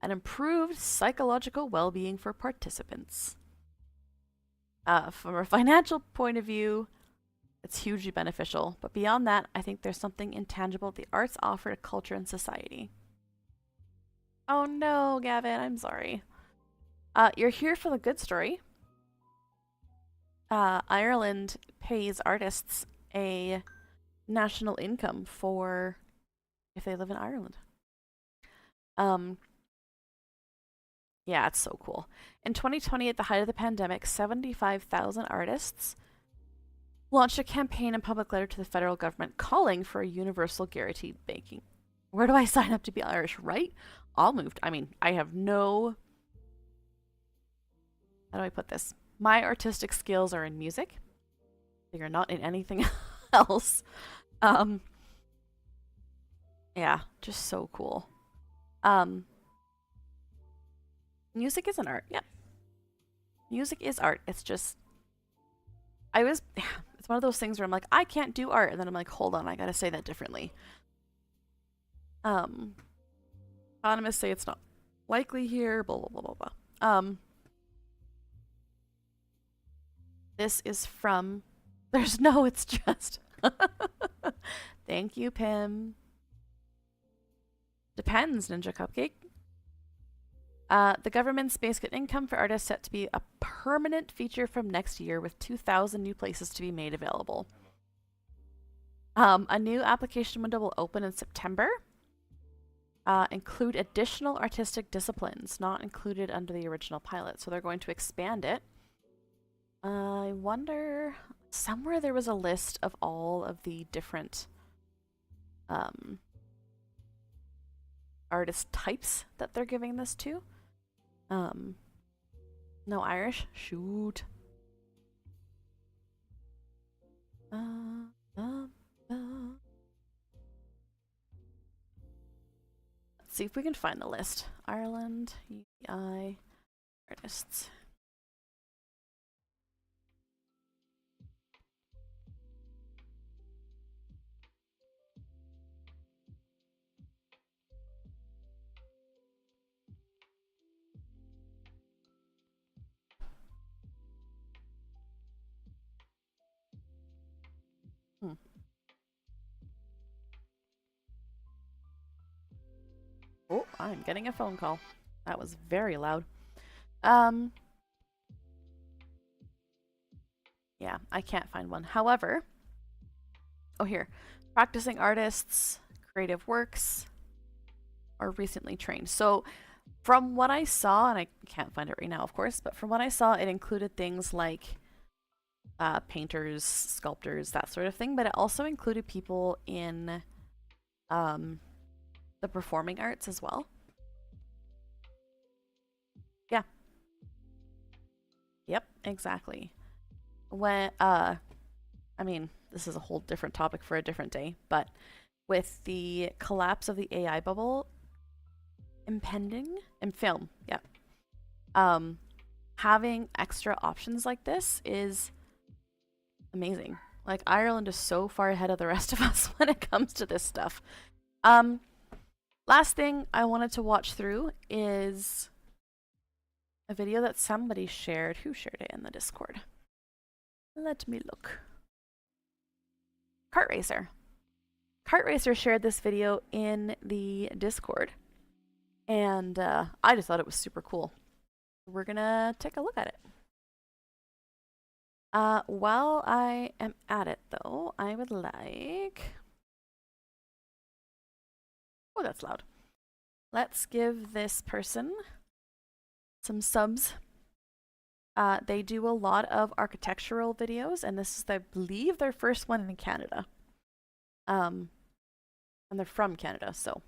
A: and improved psychological well-being for participants. From a financial point of view, it's hugely beneficial, but beyond that, I think there's something intangible the arts offer to culture and society. Oh no, Gavin, I'm sorry. You're here for the good story. Ireland pays artists a national income for if they live in Ireland. Yeah, it's so cool. In 2020, at the height of the pandemic, 75,000 artists launched a campaign and public letter to the federal government calling for a universal guaranteed banking. Where do I sign up to be Irish? Right? I'll move. I mean, I have no... How do I put this? My artistic skills are in music. They are not in anything else. Yeah, just so cool. Music is an art. Yeah. Music is art. It's just... it's one of those things where I'm like, I can't do art. And then I'm like, hold on, I gotta say that differently. Economists say it's not likely here, blah, blah, blah, blah, blah. This is from... There's no, it's just... Thank you, Pim. Depends, Ninja Cupcake. The government's basic income for artists set to be a permanent feature from next year with 2,000 new places to be made available. A new application window will open in September. Include additional artistic disciplines not included under the original pilot. So they're going to expand it. I wonder... Somewhere there was a list of all of the different artist types that they're giving this to. No Irish? Shoot. Let's see if we can find the list. Ireland, UBI, artists. Oh, I'm getting a phone call. That was very loud. Yeah, I can't find one. However, oh here, practicing artists, creative works, or recently trained. So from what I saw, and I can't find it right now, of course, but from what I saw, it included things like painters, sculptors, that sort of thing, but it also included people in the performing arts as well. Yeah. Yep, exactly. When, I mean, this is a whole different topic for a different day, but with the collapse of the AI bubble impending in film, yeah. Having extra options like this is amazing. Like, Ireland is so far ahead of the rest of us when it comes to this stuff. Last thing I wanted to watch through is a video that somebody shared. Who shared it in the Discord? Let me look. Kart Racer. Kart Racer shared this video in the Discord, and I just thought it was super cool. We're gonna take a look at it. While I am at it, though, I would like... Oh, that's loud. Let's give this person some subs. They do a lot of architectural videos, and this is, I believe, their first one in Canada. And they're from Canada, so.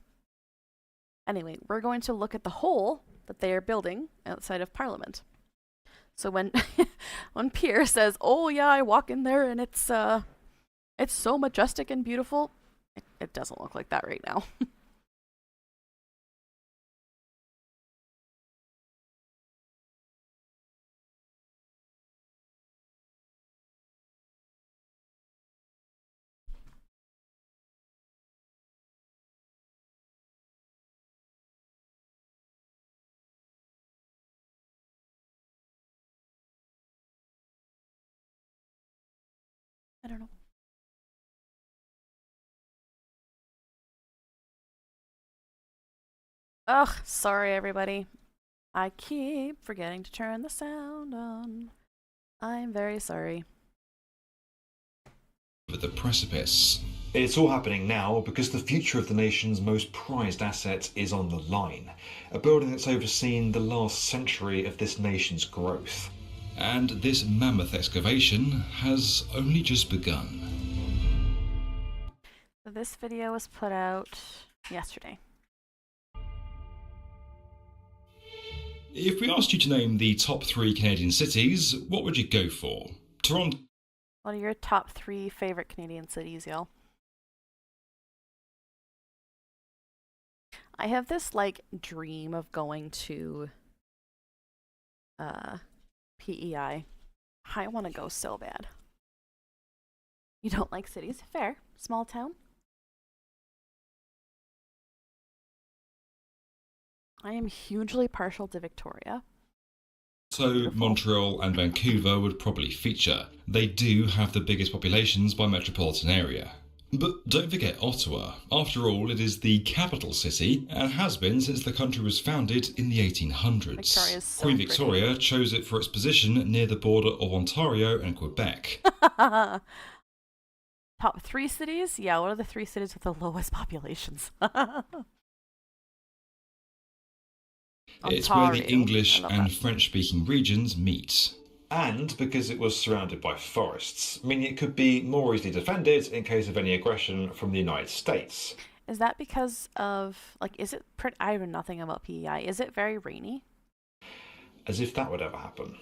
A: Anyway, we're going to look at the hole that they are building outside of Parliament. So when when Pierre says, "Oh yeah, I walk in there and it's so majestic and beautiful," it doesn't look like that right now. I don't know. Ugh, sorry everybody. I keep forgetting to turn the sound on. I'm very sorry.
O: The precipice. It's all happening now because the future of the nation's most prized asset is on the line. A building that's overseen the last century of this nation's growth. And this mammoth excavation has only just begun.
A: This video was put out yesterday.
O: If we asked you to name the top 3 Canadian cities, what would you go for? Toronto.
A: What are your top 3 favorite Canadian cities, y'all? I have this like dream of going to PEI. I want to go so bad. You don't like cities? Fair. Small town. I am hugely partial to Victoria.
O: So Montreal and Vancouver would probably feature. They do have the biggest populations by metropolitan area. But don't forget Ottawa. After all, it is the capital city and has been since the country was founded in the 1800s.
A: Victoria's so
O: Queen
A: pretty.
O: Victoria chose it for its position near the border of Ontario and Quebec.
A: Top 3 cities? Yeah, what are the 3 cities with the lowest populations?
O: It's where the
A: Ontario.
O: English
A: I love
O: and
A: that.
O: French-speaking regions meet. And because it was surrounded by forests, meaning it could be more easily defended in case of any aggression from the United States.
A: Is that because of, like, is it, I know nothing about PEI. Is it very rainy?
O: As if that would ever happen.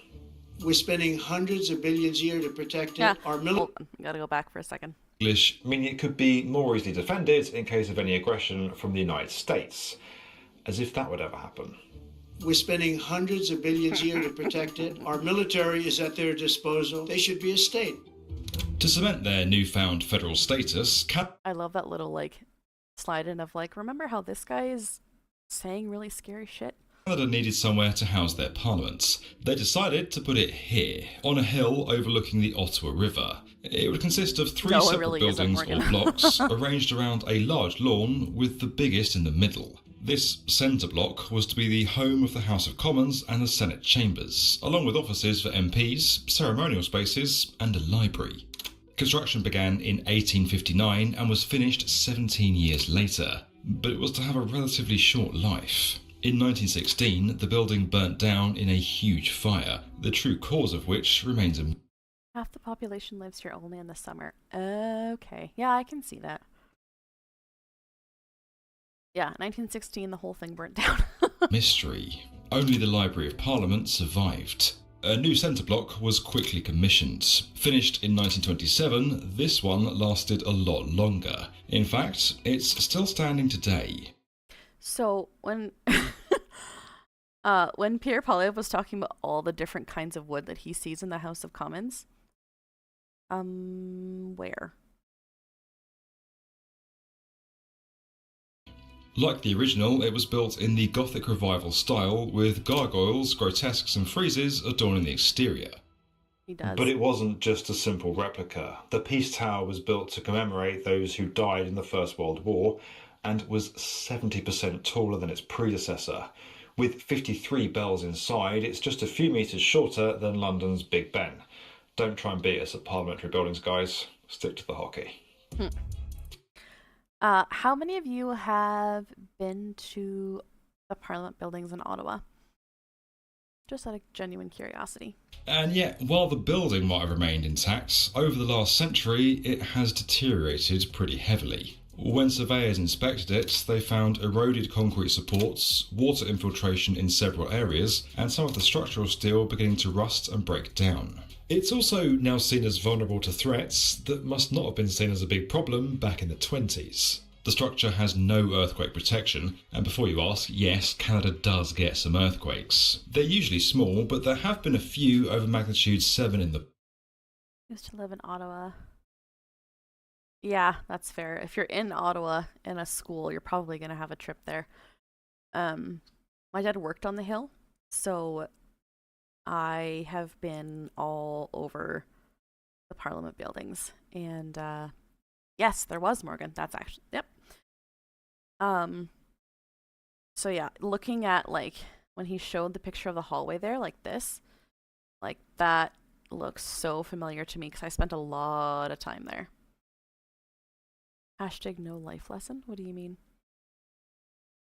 P: We're spending hundreds of billions a year to protect it.
A: Yeah,
P: Our
A: hold on. Gotta go back for a second.
O: English, meaning it could be more easily defended in case of any aggression from the United States. As if that would ever happen.
P: We're spending hundreds of billions a year to protect it. Our military is at their disposal. They should be a state.
O: To cement their newfound federal status,
A: I love that little, like, slide in of, like, remember how this guy is saying really scary shit?
O: Canada needed somewhere to house their parliaments. They decided to put it here, on a hill overlooking the Ottawa River. It would consist of 3
A: No, it
O: separate
A: really isn't,
O: buildings or
A: Morgan.
O: blocks arranged around a large lawn with the biggest in the middle. This centre block was to be the home of the House of Commons and the Senate chambers, along with offices for MPs, ceremonial spaces and a library. Construction began in 1859 and was finished 17 years later, but it was to have a relatively short life. In 1916, the building burnt down in a huge fire, the true cause of which remains a...
A: Half the population lives here only in the summer. Okay. Yeah, I can see that. Yeah, 1916, the whole thing burnt down.
O: mystery. Only the Library of Parliament survived. A new centre block was quickly commissioned. Finished in 1927, this one lasted a lot longer. In fact, it's still standing today.
A: So when when Pierre Poilievre was talking about all the different kinds of wood that he sees in the House of Commons, where?
O: Like the original, it was built in the Gothic Revival style, with gargoyles, grotesques and friezes adorning the exterior.
A: He does.
O: But it wasn't just a simple replica. The Peace Tower was built to commemorate those who died in the First World War, and was 70% taller than its predecessor. With 53 bells inside, it's just a few metres shorter than London's Big Ben. Don't try and beat us at parliamentary buildings, guys. Stick to the hockey.
A: How many of you have been to the Parliament buildings in Ottawa? Just out of genuine curiosity.
O: And yet, while the building might have remained intact, over the last century it has deteriorated pretty heavily. When surveyors inspected it, they found eroded concrete supports, water infiltration in several areas, and some of the structural steel beginning to rust and break down. It's also now seen as vulnerable to threats that must not have been seen as a big problem back in the 20s. The structure has no earthquake protection, and before you ask, yes, Canada does get some earthquakes. They're usually small, but there have been a few over magnitude 7 in the...
A: Used to live in Ottawa. Yeah, that's fair. If you're in Ottawa in a school, you're probably going to have a trip there. My dad worked on the Hill, so I have been all over the Parliament buildings. And yes, there was, Morgan. That's actually, yep. So yeah, looking at like when he showed the picture of the hallway there, like this, like that looks so familiar to me because I spent a lot of time there. Hashtag no life lesson? What do you mean?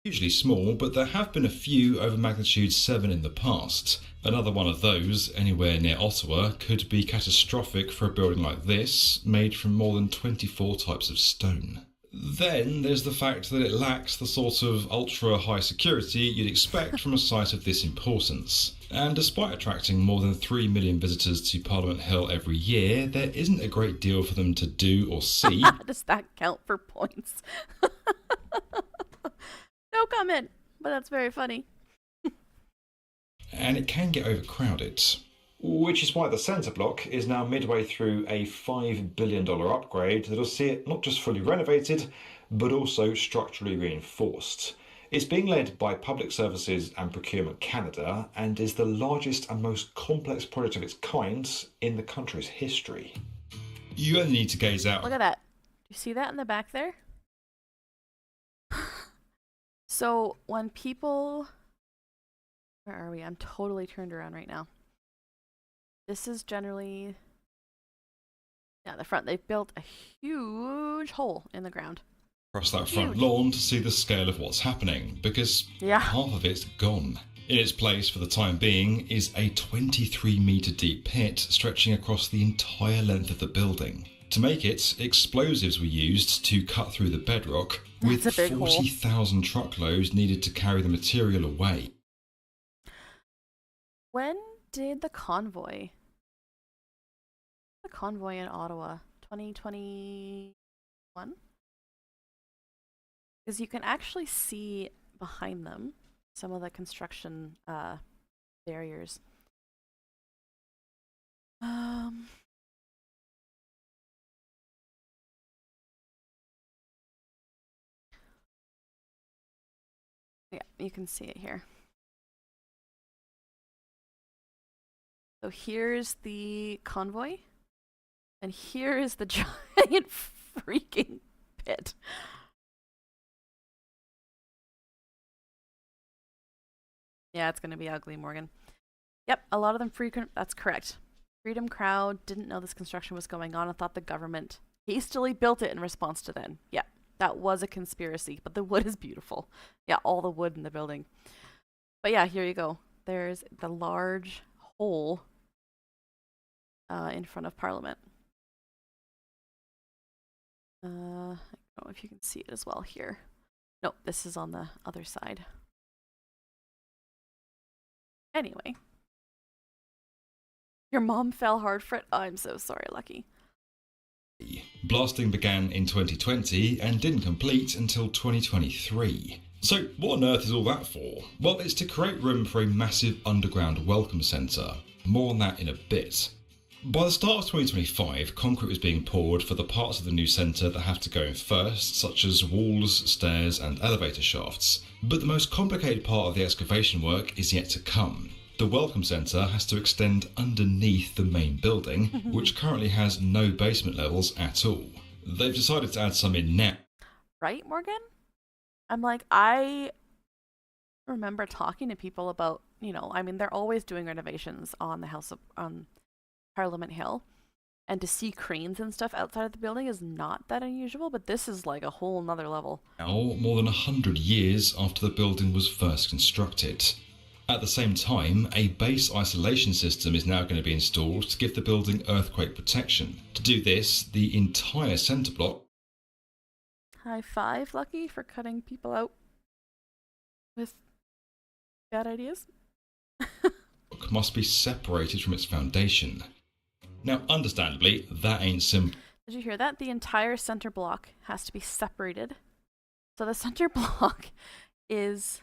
O: Usually small, but there have been a few over magnitude 7 in the past. Another one of those, anywhere near Ottawa, could be catastrophic for a building like this, made from more than 24 types of stone. Then there's the fact that it lacks the sort of ultra-high security you'd expect from a site of this importance. And despite attracting more than 3 million visitors to Parliament Hill every year, there isn't a great deal for them to do or see.
A: Does that count for points? No comment, but that's very funny.
O: And it can get overcrowded. Which is why the centre block is now midway through a $5 billion upgrade that'll see it not just fully renovated, but also structurally reinforced. It's being led by Public Services and Procurement Canada and is the largest and most complex project of its kind in the country's history. You only need to gaze out.
A: Look at that. Do you see that in the back there? So when people... Where are we? I'm totally turned around right now. This is generally... Yeah, the front. They've built a huge hole in the ground.
O: Across that front lawn to see the scale of what's happening, because half of it's gone. In its place for the time being is a 23-metre deep pit stretching across the entire length of the building. To make it, explosives were used to cut through the bedrock, with 40,000 truckloads needed to carry the material away.
A: When did the convoy in Ottawa? 2021? Because you can actually see behind them some of the construction barriers. Yeah, you can see it here. So here's the convoy, and here is the giant freaking pit. Yeah, it's gonna be ugly, Morgan. Yep, a lot of them that's correct. Freedom Crowd didn't know this construction was going on and thought the government hastily built it in response to then. Yeah, that was a conspiracy, but the wood is beautiful. Yeah, all the wood in the building. But yeah, here you go. There's the large hole in front of Parliament. I don't know if you can see it as well here. No, this is on the other side. Anyway. Your mom fell hard for it? Oh, I'm so sorry, Lucky.
O: Blasting began in 2020 and didn't complete until 2023. So what on earth is all that for? Well, it's to create room for a massive underground welcome centre. More on that in a bit. By the start of 2025, concrete was being poured for the parts of the new centre that have to go in first, such as walls, stairs and elevator shafts. But the most complicated part of the excavation work is yet to come. The Welcome Centre has to extend underneath the main building, which currently has no basement levels at all. They've decided to add some in now.
A: Right, Morgan? I'm like, I remember talking to people about, you know, I mean, they're always doing renovations on the on Parliament Hill. And to see cranes and stuff outside of the building is not that unusual, but this is like a whole nother level.
O: Now, more than 100 years after the building was first constructed. At the same time, a base isolation system is now going to be installed to give the building earthquake protection. To do this, the entire centre block...
A: High five, Lucky, for cutting people out with bad ideas.
O: must be separated from its foundation. Now, understandably, that ain't simple.
A: Did you hear that? The entire center block has to be separated. So the center block is...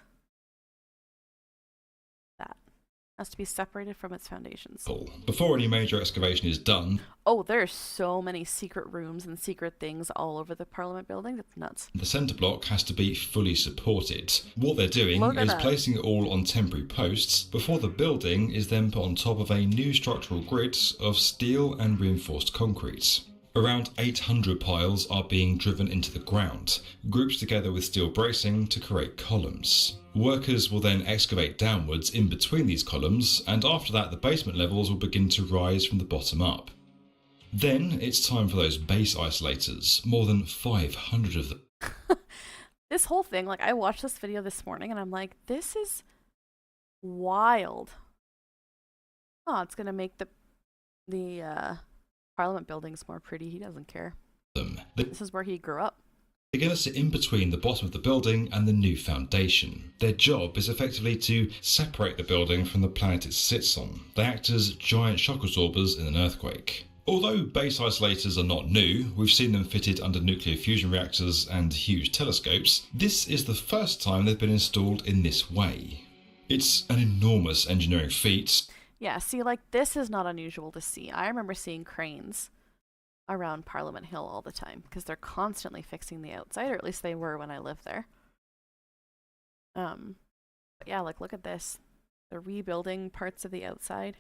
A: Has to be separated from its foundations.
O: Before any major excavation is done,
A: oh, there are so many secret rooms and secret things all over the Parliament building. It's nuts.
O: the centre block has to be fully supported. What they're doing is placing it all on temporary posts before the building is then put on top of a new structural grid of steel and reinforced concrete. Around 800 piles are being driven into the ground, grouped together with steel bracing to create columns. Workers will then excavate downwards in between these columns, and after that the basement levels will begin to rise from the bottom up. Then it's time for those base isolators, more than 500 of them.
A: This whole thing, like, I watched this video this morning and I'm like, this is wild. Oh, it's gonna make the Parliament buildings more pretty. He doesn't care. This is where he grew up.
O: They're going to sit in between the bottom of the building and the new foundation. Their job is effectively to separate the building from the planet it sits on. They act as giant shock absorbers in an earthquake. Although base isolators are not new, we've seen them fitted under nuclear fusion reactors and huge telescopes, this is the first time they've been installed in this way. It's an enormous engineering feat.
A: Yeah, see, like, this is not unusual to see. I remember seeing cranes around Parliament Hill all the time because they're constantly fixing the outside, or at least they were when I lived there. But yeah, like, look at this. They're rebuilding parts of the outside.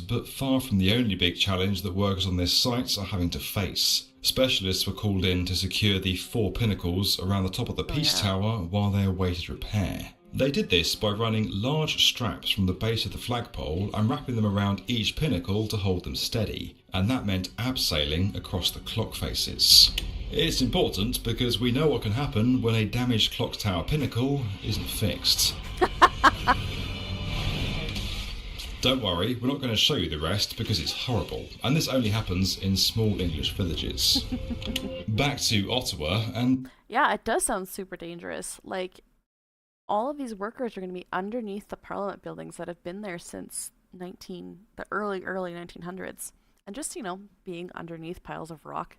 O: But far from the only big challenge that workers on this site are having to face. Specialists were called in to secure the 4 pinnacles around the top of the Peace Tower while they awaited repair. They did this by running large straps from the base of the flagpole and wrapping them around each pinnacle to hold them steady, and that meant abseiling across the clock faces. It's important because we know what can happen when a damaged clock tower pinnacle isn't fixed. Don't worry, we're not going to show you the rest because it's horrible, and this only happens in small English villages. Back to Ottawa, and
A: yeah, it does sound super dangerous. Like, all of these workers are going to be underneath the Parliament buildings that have been there since the early 1900s, and just, you know, being underneath piles of rock.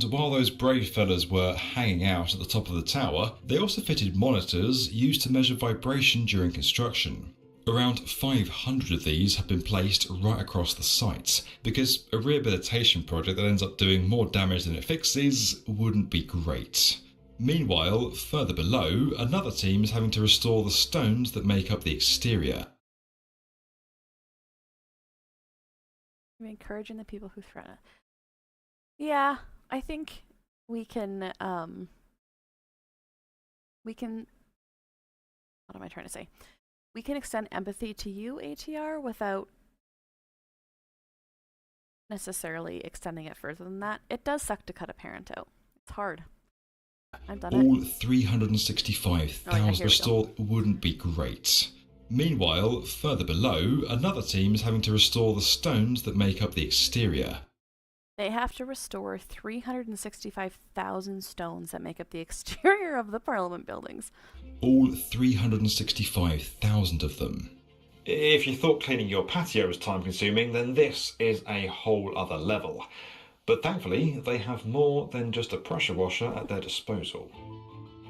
O: While those brave fellas were hanging out at the top of the tower, they also fitted monitors used to measure vibration during construction. Around 500 of these have been placed right across the site, because a rehabilitation project that ends up doing more damage than it fixes wouldn't be great. Meanwhile, further below, another team is having to restore the stones that make up the exterior.
A: I'm encouraging the people who threaten it. Yeah, I think we can, what am I trying to say? We can extend empathy to you, ATR, without necessarily extending it further than that. It does suck to cut a parent out. It's hard. I've done
O: All
A: it.
O: 365,000 restored wouldn't be great. Meanwhile, further below, another team is having to restore the stones that make up the exterior.
A: They have to restore 365,000 stones that make up the exterior of the Parliament buildings.
O: All 365,000 of them.
F: If you thought cleaning your patio was time consuming, then this is a whole other level. But thankfully, they have more than just a pressure washer at their disposal.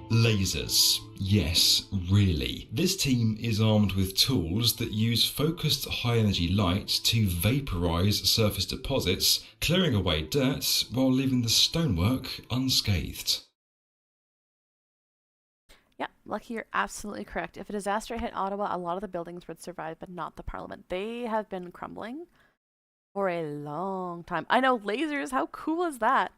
O: Lasers. Yes, really. This team is armed with tools that use focused high-energy light to vaporise surface deposits, clearing away dirt while leaving the stonework unscathed.
A: Yeah, Lucky, you're absolutely correct. If a disaster hit Ottawa, a lot of the buildings would survive, but not the Parliament. They have been crumbling for a long time. I know, lasers, how cool is that?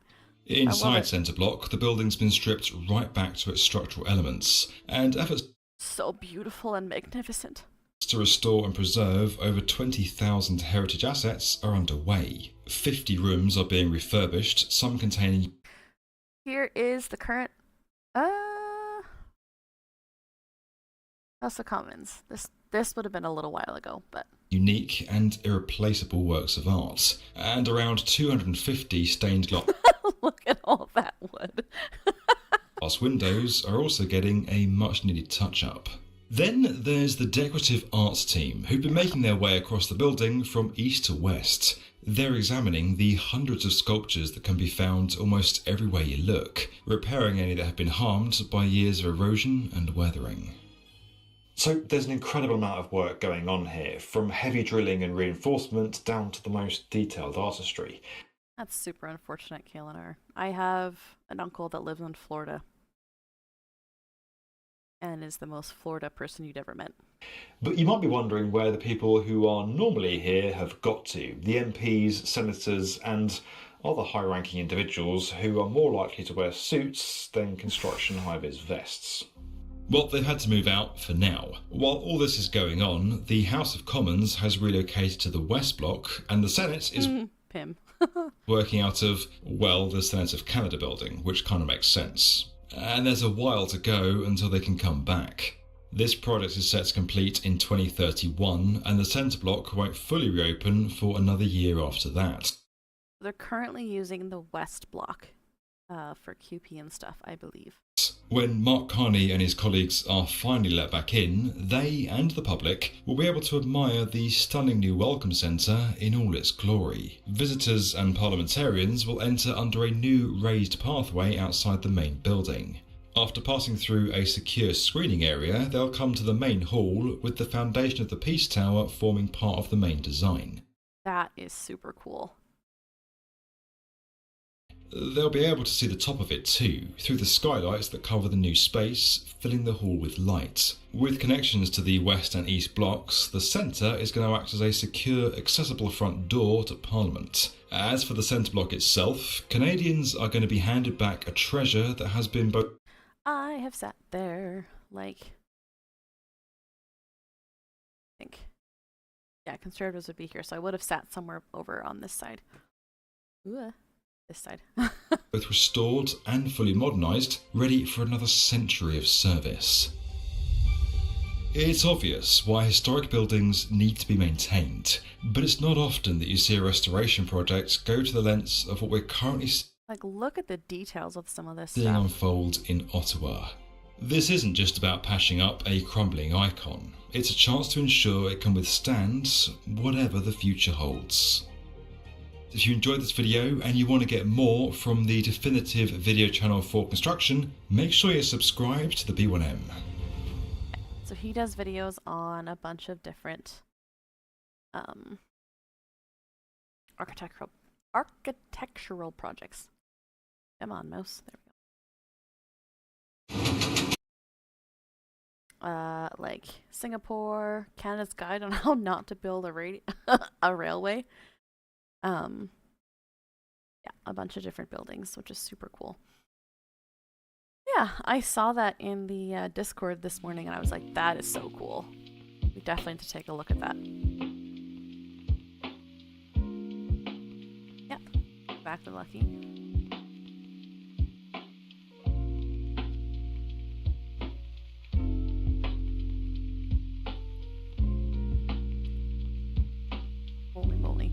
O: Inside Centre Block, the building's been stripped right back to its structural elements, and efforts
A: so beautiful and magnificent
O: to restore and preserve over 20,000 heritage assets are underway. 50 rooms are being refurbished, some containing...
A: Here is the current... House of Commons. This would have been a little while ago, but...
O: unique and irreplaceable works of art, and around 250 stained glass...
A: Look at all that wood.
O: glass windows are also getting a much-needed touch-up. Then there's the decorative arts team, who've been making their way across the building from east to west. They're examining the hundreds of sculptures that can be found almost everywhere you look, repairing any that have been harmed by years of erosion and weathering.
F: So
O: So there's an incredible amount of work going on here, from heavy drilling and reinforcement down to the most detailed artistry.
A: That's super unfortunate, Kalinar. I have an uncle that lives in Florida and is the most Florida person you'd ever met.
O: But you might be wondering where the people who are normally here have got to. The MPs, senators and other high-ranking individuals who are more likely to wear suits than construction high-vis vests. Well, they've had to move out for now. While all this is going on, the House of Commons has relocated to the West Block and the Senate is
A: Pim.
O: working out of, well, the Senate of Canada building, which kind of makes sense. And there's a while to go until they can come back. This project is set to complete in 2031 and the Centre Block won't fully reopen for another year after that.
A: They're currently using the West Block for QP and stuff, I believe.
O: When Mark Carney and his colleagues are finally let back in, they and the public will be able to admire the stunning new Welcome Centre in all its glory. Visitors and parliamentarians will enter under a new raised pathway outside the main building. After passing through a secure screening area, they'll come to the main hall with the foundation of the Peace Tower forming part of the main design.
A: That is super cool.
O: They'll be able to see the top of it too, through the skylights that cover the new space, filling the hall with light. With connections to the west and east blocks, the centre is going to act as a secure, accessible front door to Parliament. As for the centre block itself, Canadians are going to be handed back a treasure that has been both...
A: I have sat there, like... I think. Yeah, Conservatives would be here, so I would have sat somewhere over on this side. Ooh. This side.
O: both restored and fully modernised, ready for another century of service. It's obvious why historic buildings need to be maintained, but it's not often that you see a restoration project go to the lengths of what we're currently
A: like, look at the details of some of this
O: seeing
A: stuff.
O: unfold in Ottawa. This isn't just about patching up a crumbling icon, it's a chance to ensure it can withstand whatever the future holds. If you enjoyed this video and you want to get more from the definitive video channel for construction, make sure you're subscribed to the B1M.
A: So he does videos on a bunch of different architectural projects. Come on, mouse. There we go. Like Singapore, Canada's Guide on How Not to Build a Railway. Yeah, a bunch of different buildings, which is super cool. Yeah, I saw that in the Discord this morning and I was like, that is so cool. We definitely need to take a look at that. Yep, back to Lucky. Holy moly.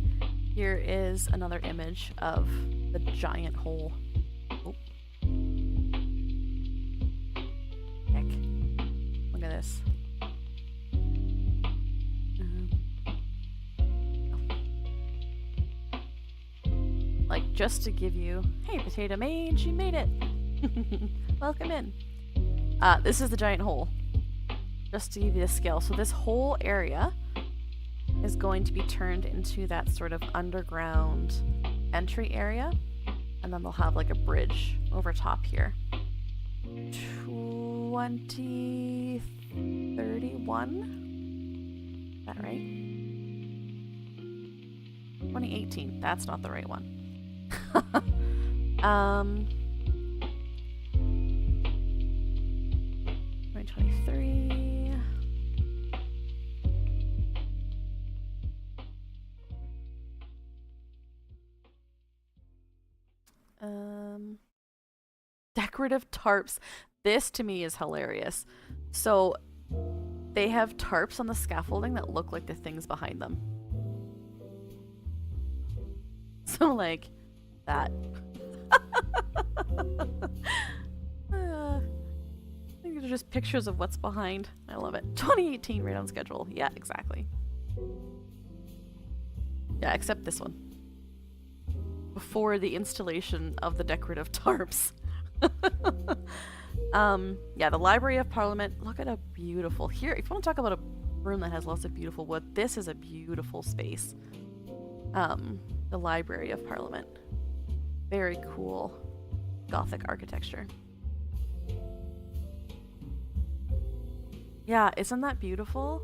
A: Here is another image of the giant hole. Oh. Heck. Look at this. Like, just to give you, hey, Potato Mage, you made it. Welcome in. This is the giant hole. Just to give you the scale. So this whole area is going to be turned into that sort of underground entry area, and then they'll have like a bridge over top here. 2031? Is that right? 2018. That's not the right one. 2023. Decorative tarps. This to me is hilarious. So they have tarps on the scaffolding that look like the things behind them. So like that. I think they're just pictures of what's behind. I love it. 2018 right on schedule. Yeah, exactly. Yeah, except this one. Before the installation of the decorative tarps. Yeah, the Library of Parliament. Look at a beautiful here. If you want to talk about a room that has lots of beautiful wood, this is a beautiful space. The Library of Parliament. Very cool Gothic architecture. Yeah, isn't that beautiful?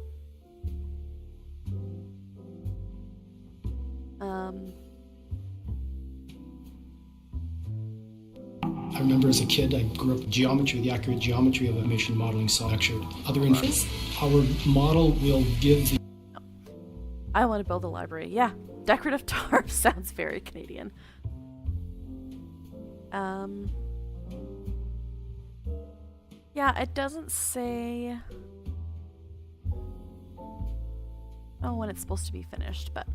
Q: I remember as a kid, I grew up geometry, the accurate geometry of emission modeling lectured. Other infos. Our model will give the...
A: I want to build a library. Yeah, decorative tarp sounds very Canadian. Yeah, it doesn't say when it's supposed to be finished, but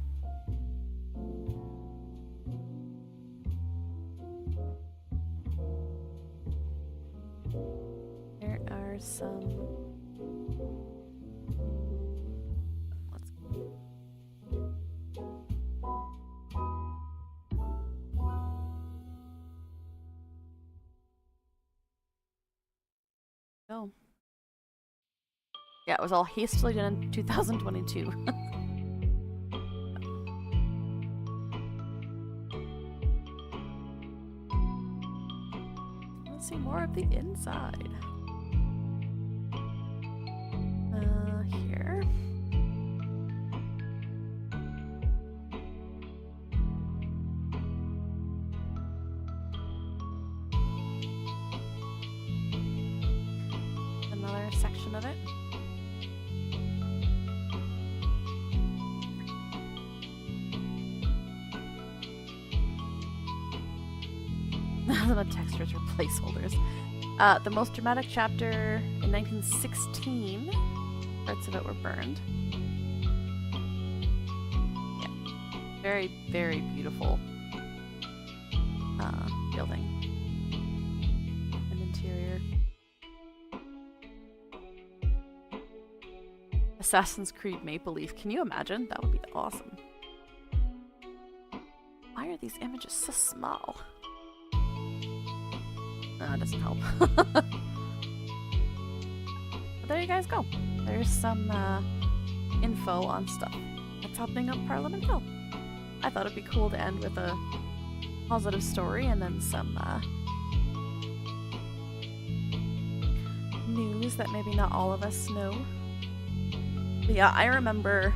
A: there are some. Let's go. Yeah, it was all hastily done in 2022. Let's see more of the inside. Here. Another section of it. The textures are placeholders. The most dramatic chapter in 1916. Parts of it were burned. Yeah. Very, very beautiful building. And interior. Assassin's Creed Maple Leaf. Can you imagine? That would be awesome. Why are these images so small? That doesn't help. But there you guys go. There's some info on stuff that's happening on Parliament Hill. I thought it'd be cool to end with a positive story and then some news that maybe not all of us know. But yeah, I remember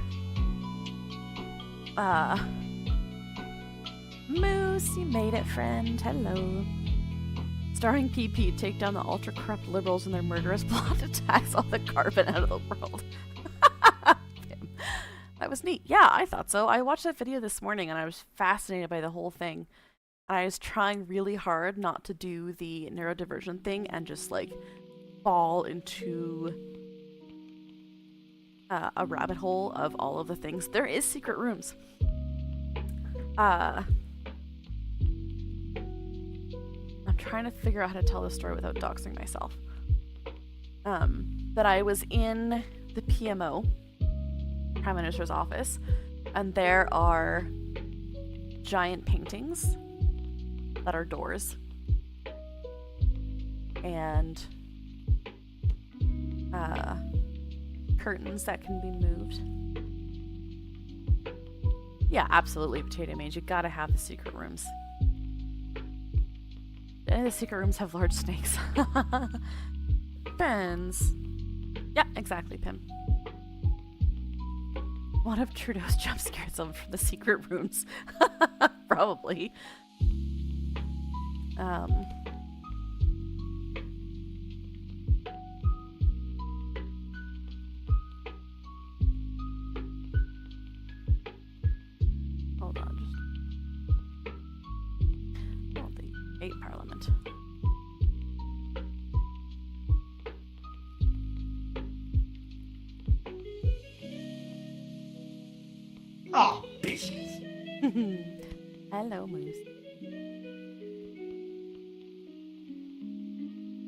A: Moose, you made it, friend. Hello. Starring PP, take down the ultra-corrupt liberals and their murderous plot to tax all the carbon out of the world. That was neat. Yeah, I thought so. I watched that video this morning and I was fascinated by the whole thing. I was trying really hard not to do the neurodivergent thing and just like fall into a rabbit hole of all of the things. There is secret rooms. I'm trying to figure out how to tell this story without doxing myself. But I was in the PMO, Prime Minister's office, and there are giant paintings that are doors. And curtains that can be moved. Yeah, absolutely, Potato Mage. You gotta have the secret rooms. Any of the secret rooms have large snakes. Depends. Yeah, exactly, Pim. One of Trudeau's jump scares them from the secret rooms. Probably. Hold on, just... Oh, the 8 Parliament.
P: Oh, biscuits.
A: Hello, Moose.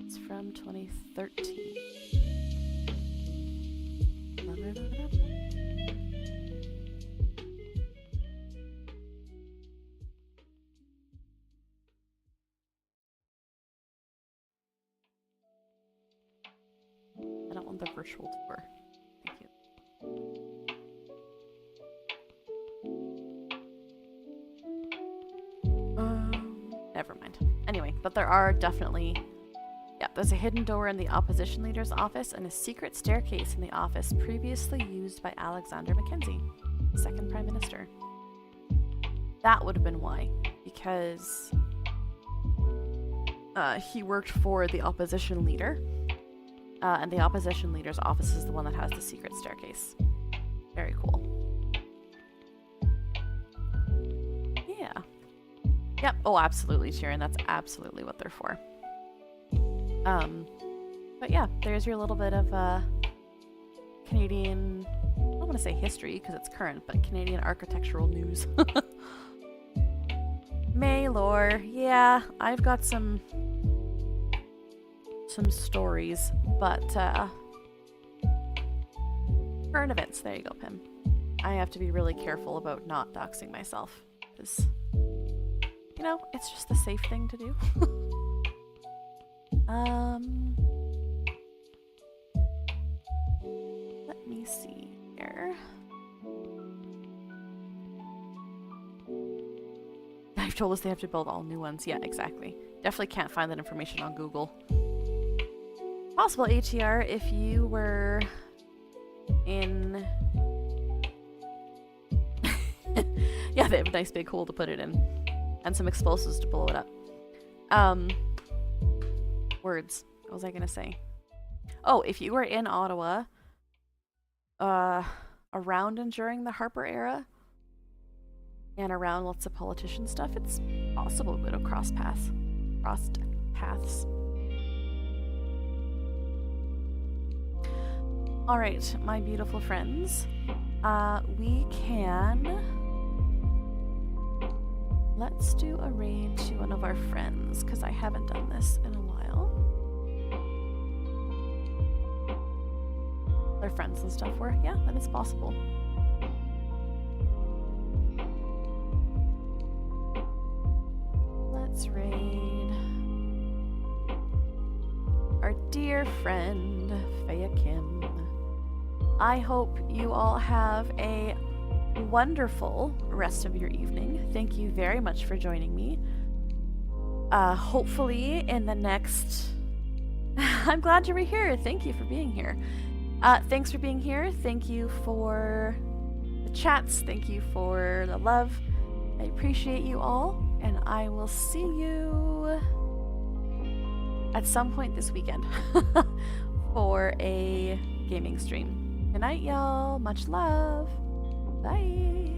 A: It's from 2013. virtual tour. Thank you. Never mind. Anyway, but there are definitely... Yeah, there's a hidden door in the opposition leader's office and a secret staircase in the office previously used by Alexander Mackenzie, the second Prime Minister. That would have been why. Because he worked for the opposition leader. And the opposition leader's office is the one that has the secret staircase. Very cool. Yeah. Yep. Oh, absolutely, Tyrion. That's absolutely what they're for. But yeah, there's your little bit of Canadian, I don't want to say history because it's current, but Canadian architectural news. Maylor, yeah, I've got some stories, but current events, there you go, Pim. I have to be really careful about not doxing myself, because, you know, it's just the safe thing to do. Let me see here. I've told us they have to build all new ones. Yeah, exactly. Definitely can't find that information on Google. Possible ATR if you were in... Yeah, they have a nice big hole to put it in. And some explosives to blow it up. Words. What was I gonna say? Oh, if you were in Ottawa, around and during the Harper era, and around lots of politician stuff, it's possible we would have crossed paths. Alright, my beautiful friends. We can... Let's do a raid to one of our friends, because I haven't done this in a while. Their friends and stuff were, yeah, that is possible. Let's raid our dear friend, Faya Kim. I hope you all have a wonderful rest of your evening. Thank you very much for joining me. Hopefully in the next... I'm glad you were here. Thank you for being here. Thanks for being here. Thank you for the chats. Thank you for the love. I appreciate you all, and I will see you at some point this weekend for a gaming stream. Good night, y'all. Much love. Bye.